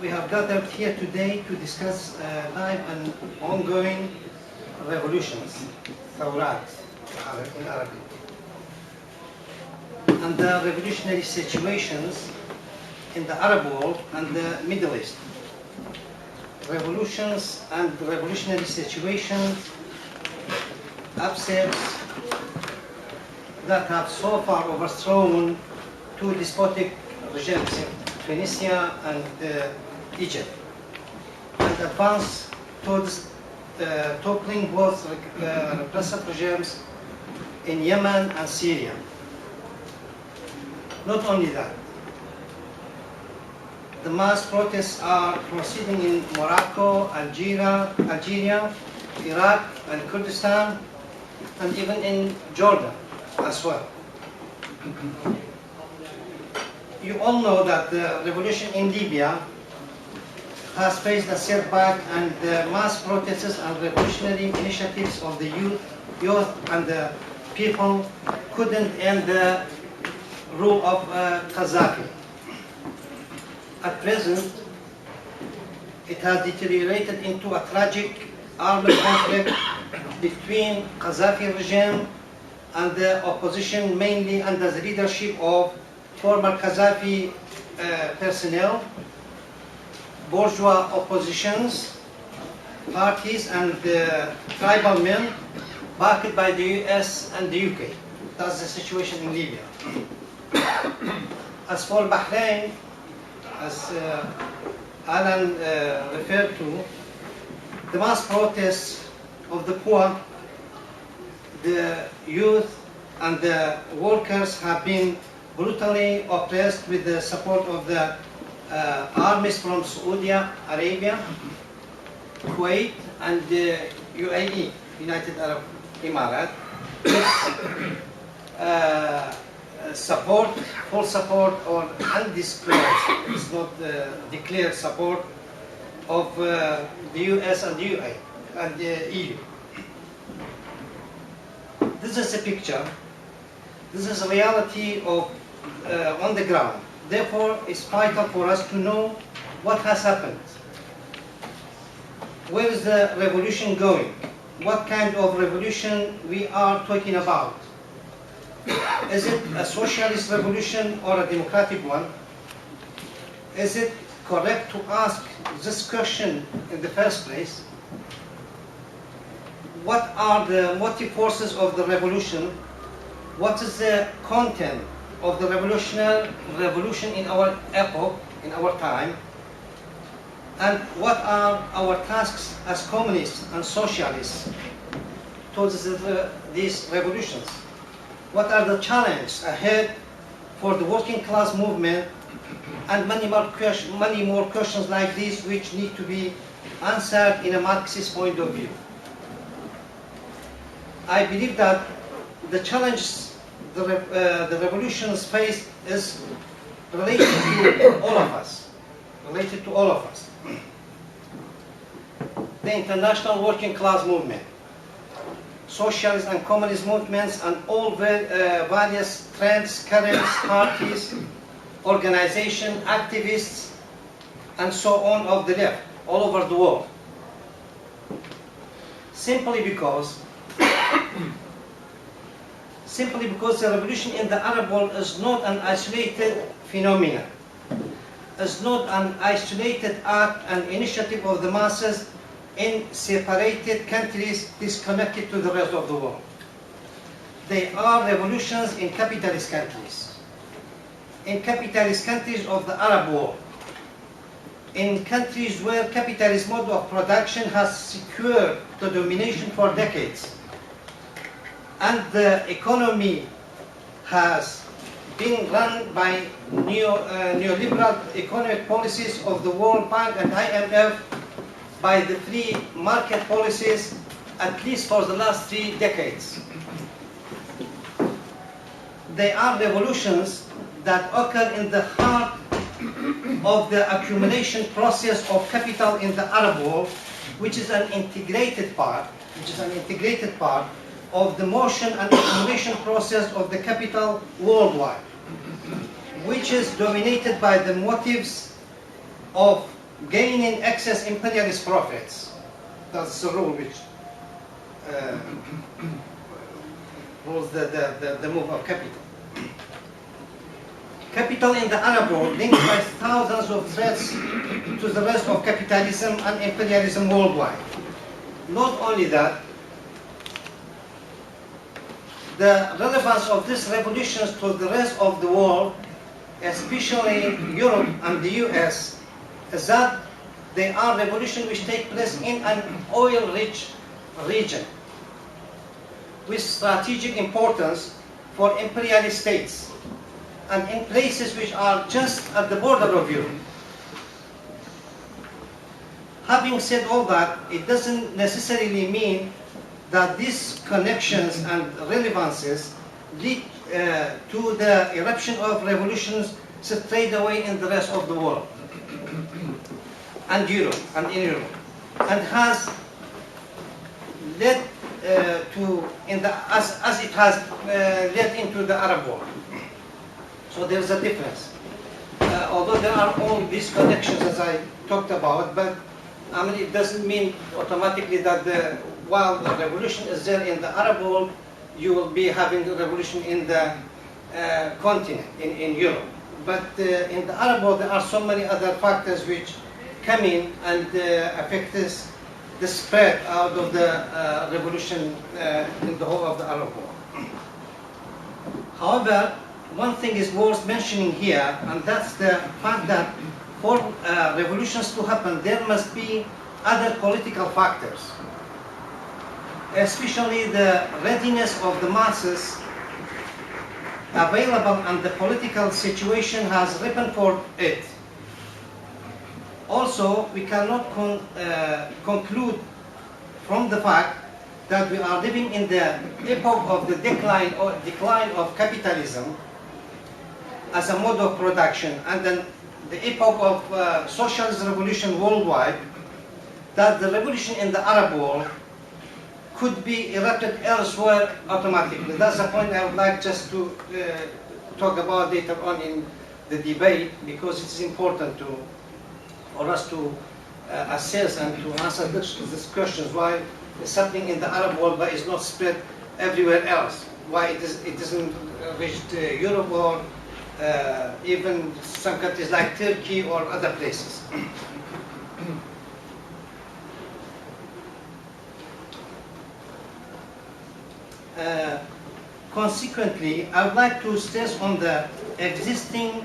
Speaker 3: we have gathered here today to discuss live and ongoing revolutions, thawrat in Arabic, and the revolutionary situations in the Arab world and the Middle East. Revolutions and revolutionary situations, upsets that have so far overthrown two despotic regimes in Tunisia and Egypt, and advance towards toppling both repressive regimes in Yemen and Syria. Not only that, the mass protests are proceeding in Morocco, Algeria, Iraq, and Kurdistan, and even in Jordan as well. You all know that the revolution in Libya has faced a setback, and the mass protests and revolutionary initiatives of the youth and the people couldn't end the rule of Gaddafi. At present, it has deteriorated into a tragic armed conflict between Gaddafi regime and the opposition, mainly under the leadership of former Gaddafi personnel, bourgeois oppositions, parties, and tribal men backed by the US and the UK. That's the situation in Libya. As for Bahrain, as Alan referred to, the mass protests of the poor, the youth, and the workers have been brutally oppressed with the support of the armies from Saudi Arabia, Kuwait, and the UAE, United Arab Emirates, full support or undisclosed, it's not declared support of the US and the UAE and the EU. This is a picture. This is a reality of on the ground. Therefore, it's vital for us to know what has happened. Where is the revolution going? What kind of revolution we are talking about? Is it a socialist revolution or a democratic one? Is it correct to ask this question in the first place? What are the motive forces of the revolution? What is the content of the revolution in our epoch, in our time? And what are our tasks as communists and socialists towards these revolutions? What are the challenges ahead for the working class movement? And many more questions like these which need to be answered in a Marxist point of view. I believe that the challenges the revolutions face is related to all of us. The international working class movement, socialist and communist movements, and all various trends, currents, parties, organizations, activists, and so on of the left, all over the world. Simply because the revolution in the Arab world is not an isolated phenomenon, is not an isolated act and initiative of the masses in separated countries disconnected to the rest of the world. They are revolutions in capitalist countries of the Arab world, in countries where capitalist mode of production has secured the domination for decades, and the economy has been run by neoliberal economic policies of the World Bank and IMF, by the free market policies, at least for the last 3 decades. They are revolutions that occur in the heart of the accumulation process of capital in the Arab world, which is an integrated part of the motion and accumulation process of the capital worldwide, which is dominated by the motives of gaining excess imperialist profits. That's the rule which rules the move of capital. Capital in the Arab world linked by thousands of threats to the rest of capitalism and imperialism worldwide. Not only that, the relevance of these revolutions to the rest of the world, especially Europe and the US, is that they are revolutions which take place in an oil-rich region with strategic importance for imperialist states and in places which are just at the border of Europe. Having said all that, it doesn't necessarily mean that these connections and relevances lead to the eruption of revolutions straight away in the rest of the world and Europe and in Europe, and has led as it has led into the Arab world. So there is a difference. Although there are all these connections as I talked about, but I mean, it doesn't mean automatically that while the revolution is there in the Arab world, you will be having a revolution in the continent, in Europe. But in the Arab world, there are so many other factors which come in and affect the spread out of the revolution in the whole of the Arab world. However, one thing is worth mentioning here, and that's the fact that for revolutions to happen, there must be other political factors, especially the readiness of the masses available and the political situation has ripened for it. Also, we cannot conclude from the fact that we are living in the epoch of the decline of capitalism as a mode of production, and then the epoch of socialist revolution worldwide, that the revolution in the Arab world could be erupted elsewhere automatically. That's the point I would like just to talk about later on in the debate, because it is important for us to assess and to answer these questions, why it's happening in the Arab world but is not spread everywhere else, why it isn't reached Europe or even some countries like Turkey or other places. Consequently, I would like to stress on the existing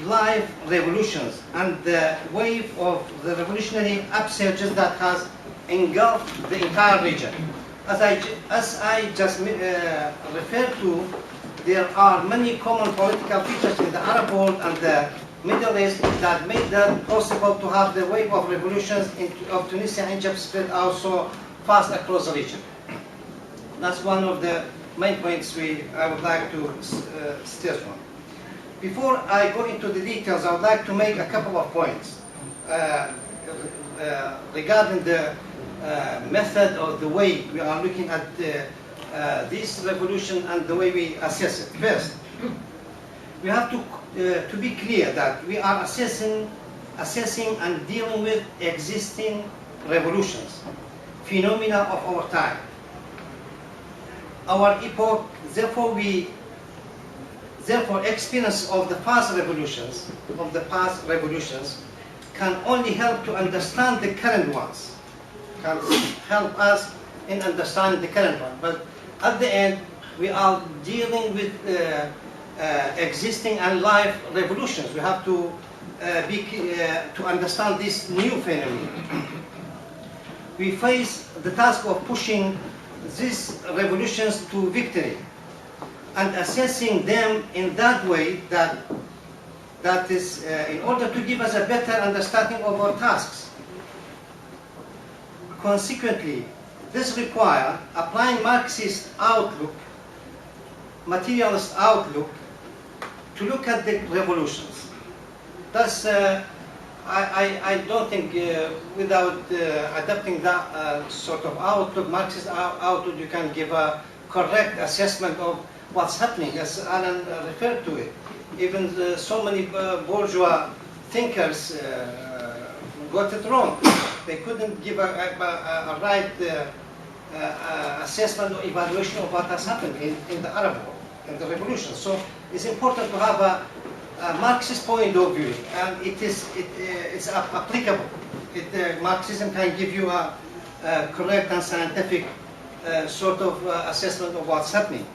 Speaker 3: live revolutions and the wave of the revolutionary upsurges that has engulfed the entire region. As I just referred to, there are many common political features in the Arab world and the Middle East that made that possible to have the wave of revolutions of Tunisia and Egypt spread out so fast across the region. That's one of the main points I would like to stress on. Before I go into the details, I would like to make a couple of points regarding the method or the way we are looking at this revolution and the way we assess it. First, we have to be clear that we are assessing and dealing with existing revolutions, phenomena of our time. Our epoch, therefore experience of the past revolutions, can only help to understand the current ones, can help us in understanding the current one. But at the end, we are dealing with existing and live revolutions. We have to to understand this new phenomenon. We face the task of pushing these revolutions to victory and assessing them in that way that is in order to give us a better understanding of our tasks. Consequently, this requires applying Marxist outlook, materialist outlook, to look at the revolutions. Thus, I don't think without adopting that sort of outlook, Marxist outlook, you can give a correct assessment of what's happening, as Alan referred to it. Even so many bourgeois thinkers got it wrong. They couldn't give a right assessment or evaluation of what has happened in the Arab world, in the revolution. So it's important to have a Marxist point of view, and it's applicable. Marxism can give you a correct and scientific sort of assessment of what's happening.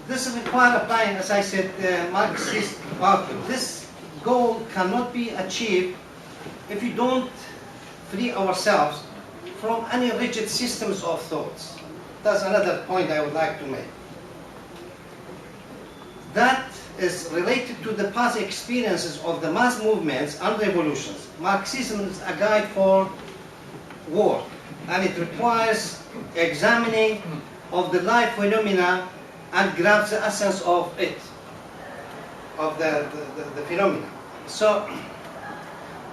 Speaker 3: This requires applying, as I said, Marxist outlook. This goal cannot be achieved if we don't free ourselves from any rigid systems of thoughts. That's another point I would like to make. That is related to the past experiences of the mass movements and revolutions. Marxism is a guide for work, and it requires examining of the life phenomena and grabs the essence of it, of the phenomena. So,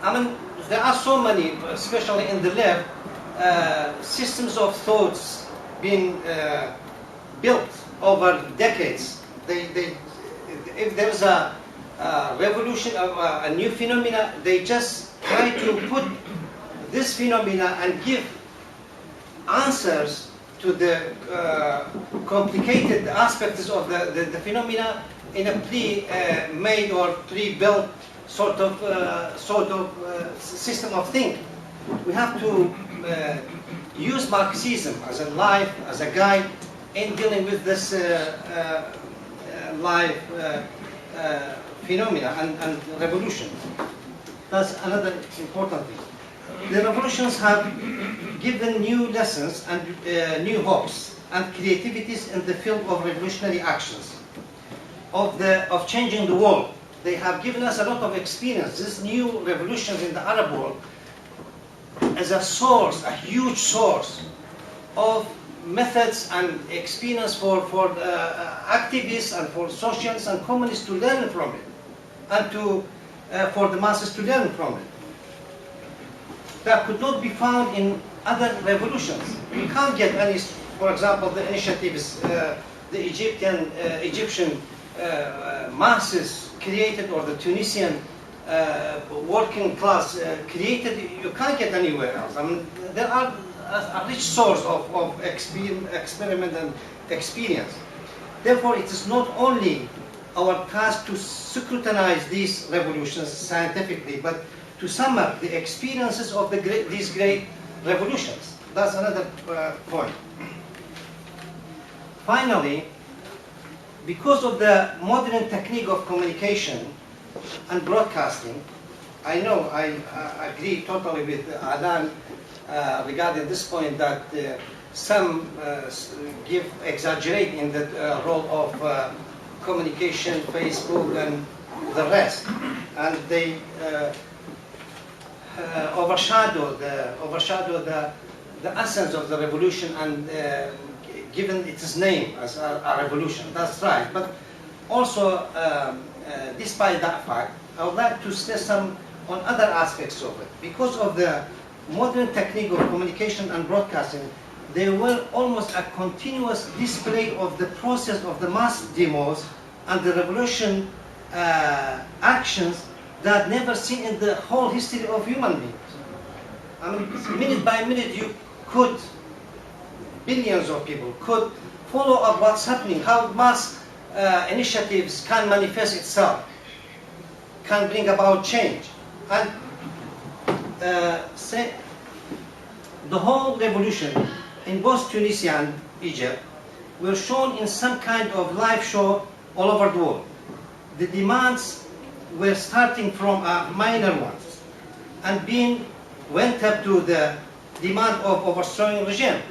Speaker 3: I mean, there are so many, especially in the left, systems of thoughts being built over decades. If there's a revolution, a new phenomena, they just try to put this phenomena and give answers to the complicated aspects of the phenomena in a pre-made or pre-built sort of system of thinking. We have to use Marxism as a guide in dealing with this life phenomena and revolution. That's another important thing. The revolutions have given new lessons and new hopes and creativities in the field of revolutionary actions, of changing the world. They have given us a lot of experience. These new revolutions in the Arab world as a source, a huge source of methods and experience for activists and for socialists and communists to learn from it, and for the masses to learn from it. That could not be found in other revolutions. We can't get any, for example, the initiatives the Egyptian masses created, or the Tunisian working class created. You can't get anywhere else. I mean, there are a rich source of experiment and experience. Therefore, it is not only our task to scrutinize these revolutions scientifically, but to sum up the experiences of these great revolutions. That's another point. Finally, because of the modern technique of communication and broadcasting, I know I agree totally with Alan regarding this point that some exaggerate in the role of communication, Facebook, and the rest, and they overshadow the essence of the revolution and given its name as a revolution. That's right. But also, despite that fact, I would like to stress some on other aspects of it. Because of the modern technique of communication and broadcasting, there were almost a continuous display of the process of the mass demos and the revolution actions that never seen in the whole history of human beings. I mean, minute by minute, billions of people could follow up what's happening, how mass initiatives can manifest itself, can bring about change. And say the whole revolution in both Tunisia and Egypt were shown in some kind of live show all over the world. The demands were starting from minor ones and went up to the demand of overthrowing regimes.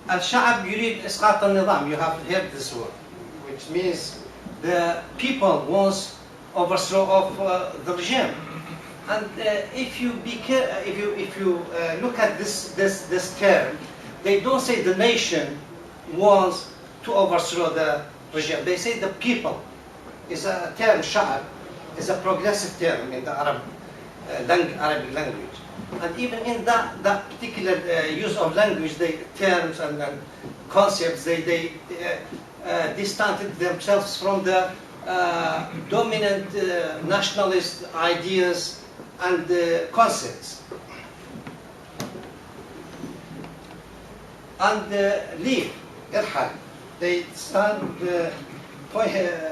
Speaker 3: الشعب يريد إسقاط النظام. You have heard this word, which means the people wants overthrow of the regime. And if you look at this term, they don't say the nation wants to overthrow the regime. They say the people. Is a term, شعب, is a progressive term in the Arabic language. And even in that particular use of language, the terms and concepts. They distanced themselves from the dominant nationalist ideas and concepts. And leave, irhal. They stand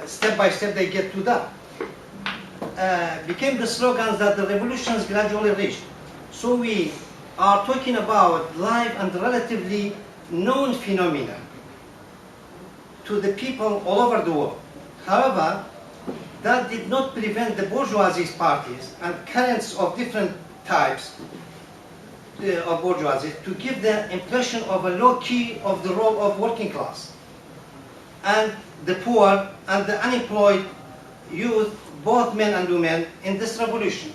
Speaker 3: step by step. They get to that. Became the slogans that the revolutions gradually reached. So we are talking about live and relatively known phenomena to the people all over the world. However, that did not prevent the bourgeoisie parties and currents of different types of bourgeoisie to give the impression of a low key of the role of working class and the poor and the unemployed youth, both men and women, in this revolution.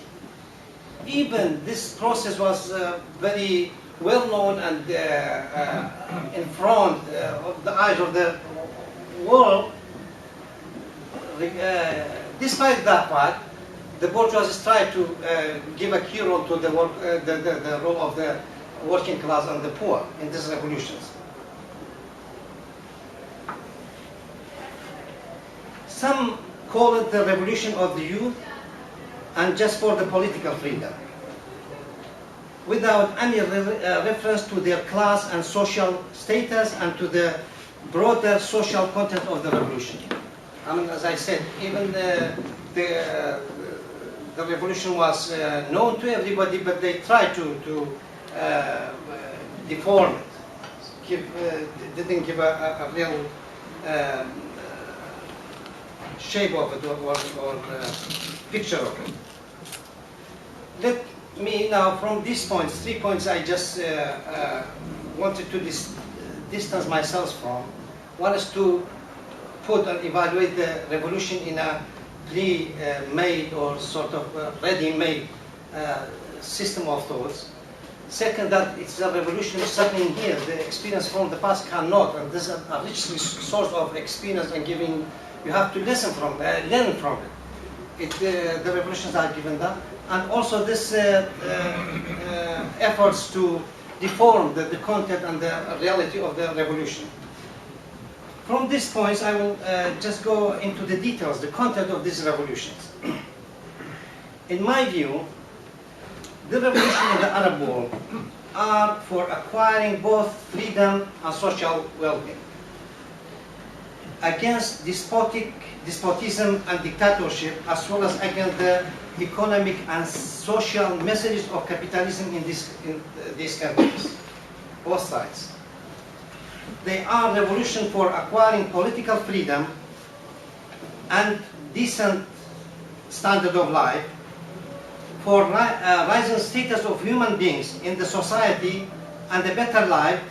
Speaker 3: Even this process was very well known and in front of the eyes of the world. Despite that fact, the bourgeoisie tried to give a key role to the role of the working class and the poor in these revolutions. Some call it the revolution of the youth and just for the political freedom, without any reference to their class and social status and to the broader social content of the revolution. I mean, as I said, even the revolution was known to everybody, but they tried to deform it. Didn't give a real shape of it or picture of it. Let me now, from these points, 3 points I just wanted to distance myself from. One is to put and evaluate the revolution in a pre-made or sort of ready-made system of thoughts. Second, that it's a revolution is happening here. The experience from the past cannot, and this is a rich source of experience and giving. You have to listen from, learn from it. The revolutions are given that, and also this efforts to deform the content and the reality of the revolution. From these points, I will just go into the details, the content of these revolutions. In my view, the revolution in the Arab world are for acquiring both freedom and social well-being, against despotism and dictatorship, as well as against the economic and social messages of capitalism in these countries, both sides. They are revolution for acquiring political freedom and decent standard of life, for rising status of human beings in the society and a better life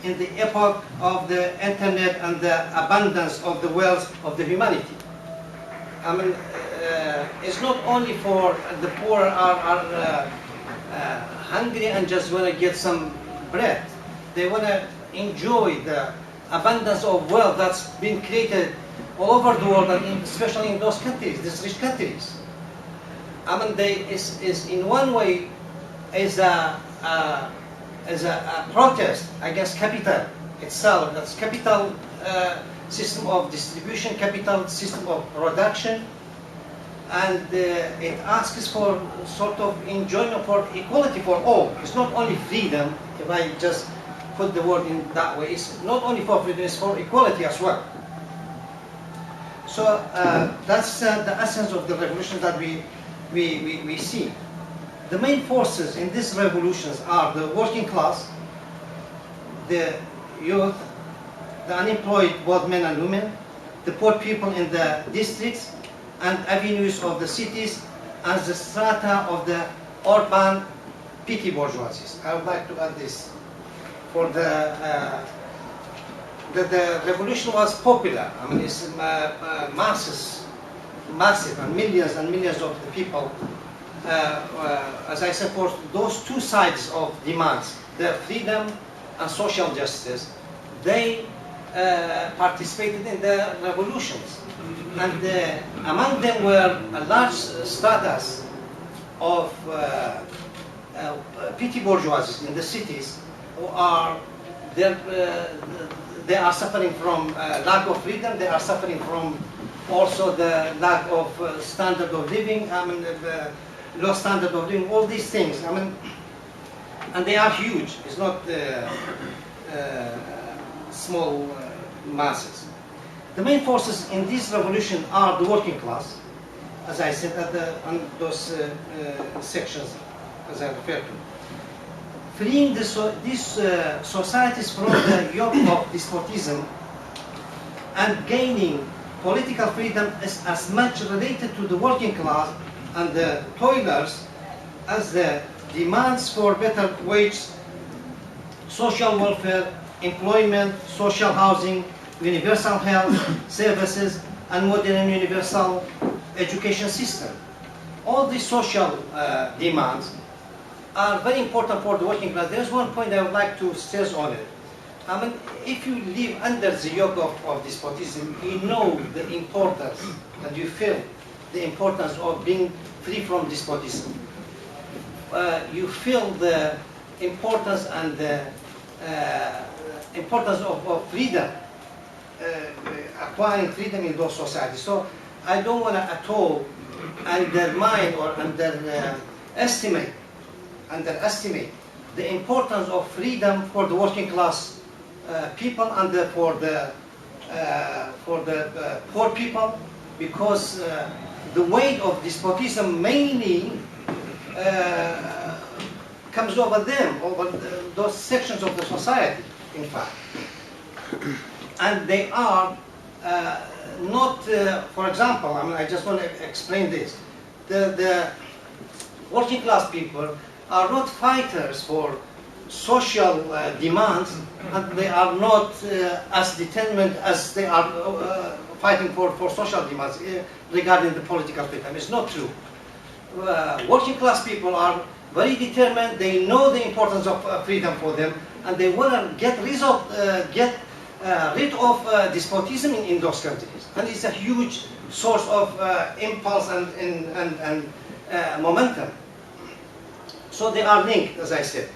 Speaker 3: in the epoch of the internet and the abundance of the wealth of the humanity. I mean, it's not only for the poor are hungry and just want to get some bread. They want to enjoy the abundance of wealth that's been created all over the world, and especially in those countries, these rich countries. I mean, is in one way is a protest against capital itself. That's capital system of distribution, capital system of production, and it asks for sort of enjoyment, for equality for all. It's not only freedom, if I just put the word in that way. It's not only for freedom, it's for equality as well. So that's the essence of the revolution that we see. The main forces in these revolutions are the working class, the youth, the unemployed, both men and women, the poor people in the districts and avenues of the cities, and the strata of the urban petty bourgeoisies. I would like to add this. For the revolution was popular. I mean, it's massive, and millions of the people. As I said, for those two sides of demands, the freedom and social justice, they participated in the revolutions. And among them were a large stratas of petty bourgeoisies in the cities, who are they are suffering from lack of freedom. They are suffering from also the lack of standard of living. I mean, the low standard of living. All these things. I mean, and they are huge. It's not small masses. The main forces in this revolution are the working class, as I said on those sections, as I referred to. Freeing these societies from the yoke of despotism and gaining political freedom is as much related to the working class and the toilers as the demands for better wages, social welfare, employment, social housing, universal health services, and modern and universal education system. All these social demands are very important for the working class. There's one point I would like to stress on it. I mean, if you live under the yoke of despotism, you know the importance, and you feel the importance of being free from despotism. You feel the importance and the importance of freedom, acquiring freedom in those societies. So I don't want to at all undermine or underestimate the importance of freedom for the working class people and for the poor people, because the weight of despotism mainly comes over them, over those sections of the society, in fact. And they are not, for example, I mean, I just want to explain this. The working class people are not fighters for social demands, and they are not as determined as they are fighting for social demands regarding the political freedom. It's not true. Working class people are very determined. They know the importance of freedom for them, and they want to get rid of despotism in those countries. And it's a huge source of impulse and momentum. So they are linked, as I said.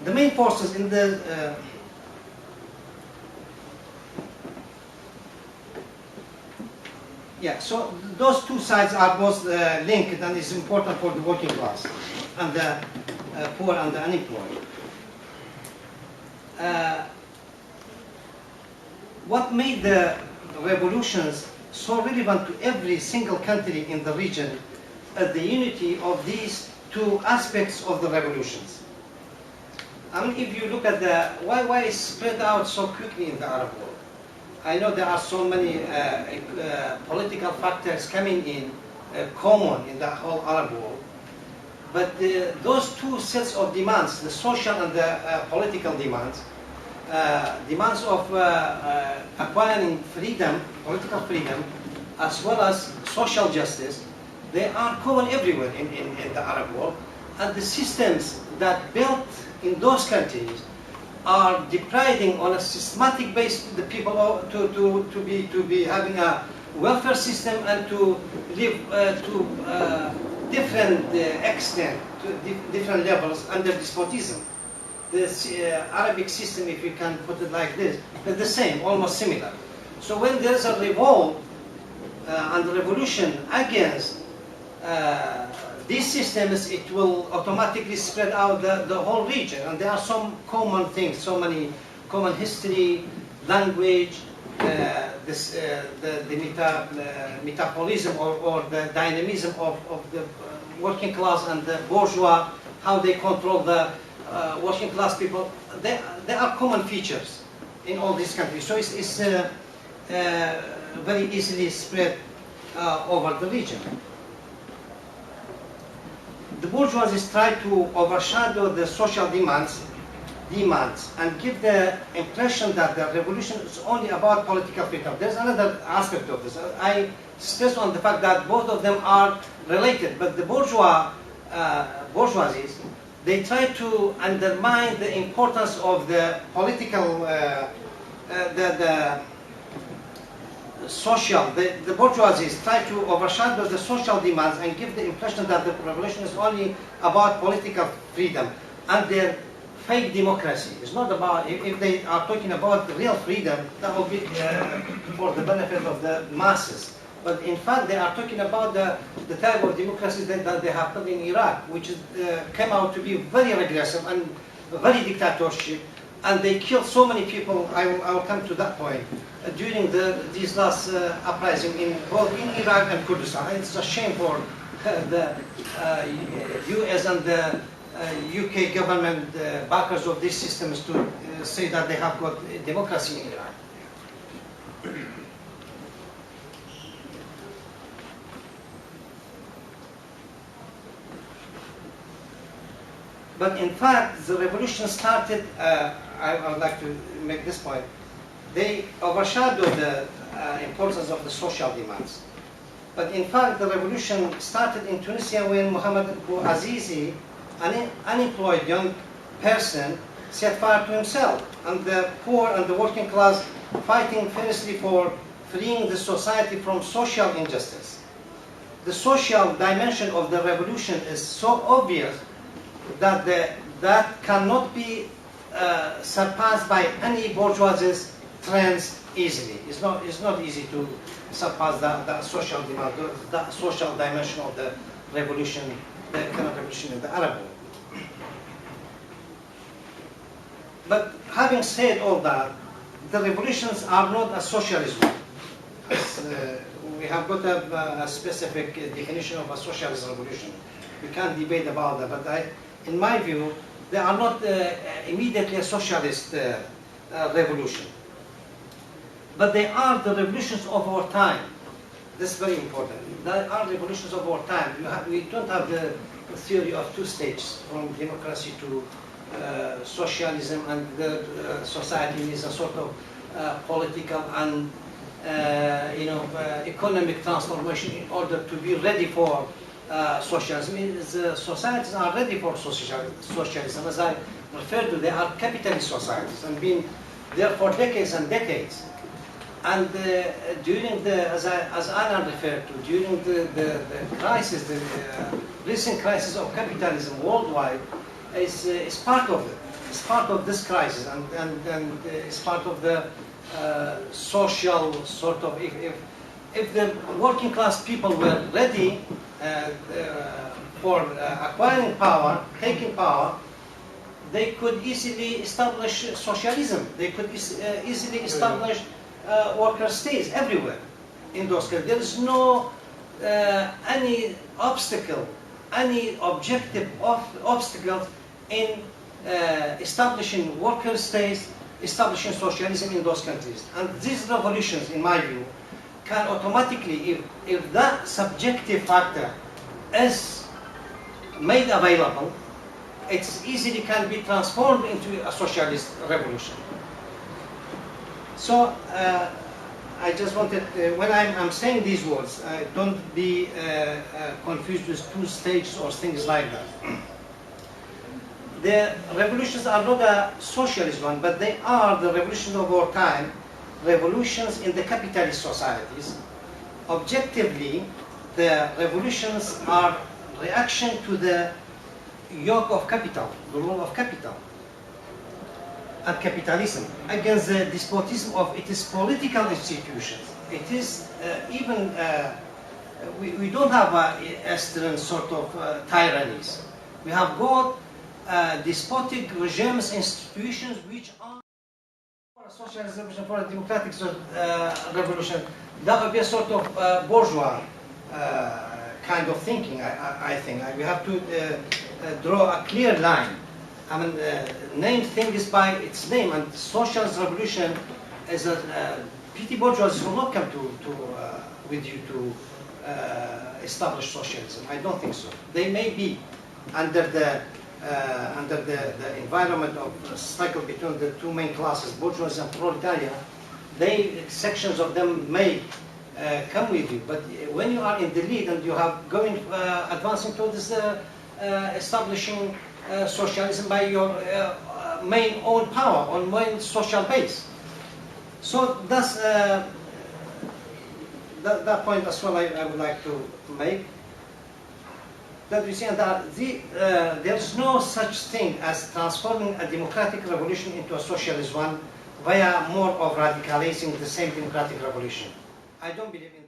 Speaker 3: The main forces in the so those two sides are both linked, and it's important for the working class and the poor and the unemployed. What made the revolutions so relevant to every single country in the region is the unity of these two aspects of the revolutions. I mean, if you look at why it's spread out so quickly in the Arab world. I know there are so many political factors coming in common in the whole Arab world, but those two sets of demands, the social and the political demands, demands of acquiring freedom, political freedom, as well as social justice, they are common everywhere in the Arab world, and the systems that built in those countries are depriving on a systematic basis the people to be having a welfare system and to live to different extent, to different levels under despotism. The Arabic system, if you can put it like this, is the same, almost similar. So when there's a revolt and a revolution against these systems, it will automatically spread out the whole region. And there are some common things, so many common history, language, the metabolism or the dynamism of the working class and the bourgeois, how they control the working class people. There are common features in all these countries. So it's very easily spread over the region. The bourgeoisie try to overshadow the social demands and give the impression that the revolution is only about political freedom. There's another aspect of this. I stress on the fact that both of them are related, but the bourgeoisie, they try to undermine the importance of the political, the social, the bourgeoisie try to overshadow the social demands and give the impression that the revolution is only about political freedom. And their fake democracy. It's not about, if they are talking about real freedom, that will be for the benefit of the masses. But in fact, they are talking about the type of democracy that they have put in Iraq, which is, came out to be very regressive and very dictatorship. And they killed so many people. I will come to that point during these last uprising in both in Iraq and Kurdistan. And it's a shame for the U.S. and the UK government backers of these systems to say that they have got democracy in Iraq. But in fact, the revolution started, I would like to make this point, they overshadowed the importance of the social demands. But in fact, the revolution started in Tunisia when Mohammed Bouazizi, an unemployed young person, set fire to himself, and the poor and the working class fighting fiercely for freeing the society from social injustice. The social dimension of the revolution is so obvious that that cannot be surpassed by any bourgeoisie's trends easily. It's not easy to surpass that social demand, that social dimension of the revolution, the current revolution in the Arab world. But having said all that, the revolutions are not a socialist one. We have got a specific definition of a socialist revolution. We can't debate about that, but in my view, they are not immediately a socialist revolution. But they are the revolutions of our time. This is very important. They are revolutions of our time. We don't have the theory of two stages, from democracy to socialism, and the society is a sort of political and economic transformation in order to be ready for socialism. The societies are ready for socialism. As I referred to, they are capitalist societies and been there for decades and decades. And during as Alan referred to, during the crisis, the recent crisis of capitalism worldwide, is part of it. It's part of this crisis, and it's part of the social sort of. If the working class people were ready for acquiring power, taking power, they could easily establish socialism. They could easily establish worker states everywhere in those countries. There is no any obstacle, any objective obstacle in establishing worker states, establishing socialism in those countries. And these revolutions, in my view, can automatically, if that subjective factor is made available, it easily can be transformed into a socialist revolution. So I just wanted, when I'm saying these words, don't be confused with two stages or things like that. The revolutions are not a socialist one, but they are the revolutions of our time, revolutions in the capitalist societies. Objectively, the revolutions are reaction to the yoke of capital, the rule of capital and capitalism, against the despotism of its political institutions. It is we don't have Eastern sort of tyrannies. We have got despotic regimes, institutions which are for a socialist revolution, for a democratic revolution. That would be a sort of bourgeois kind of thinking, I think. We have to draw a clear line. I mean, name things by its name, and socialist revolution is a petty bourgeoisie will not come with you to establish socialism. I don't think so. They may be under the environment of struggle between the two main classes, bourgeoisie and proletariat. Sections of them may come with you, but when you are in the lead and you have advancing towards establishing socialism by your main own power, on main social base. So that's that point as well I would like to make. there is no such thing as transforming a democratic revolution into a socialist one via more of radicalizing the same democratic revolution. I don't believe in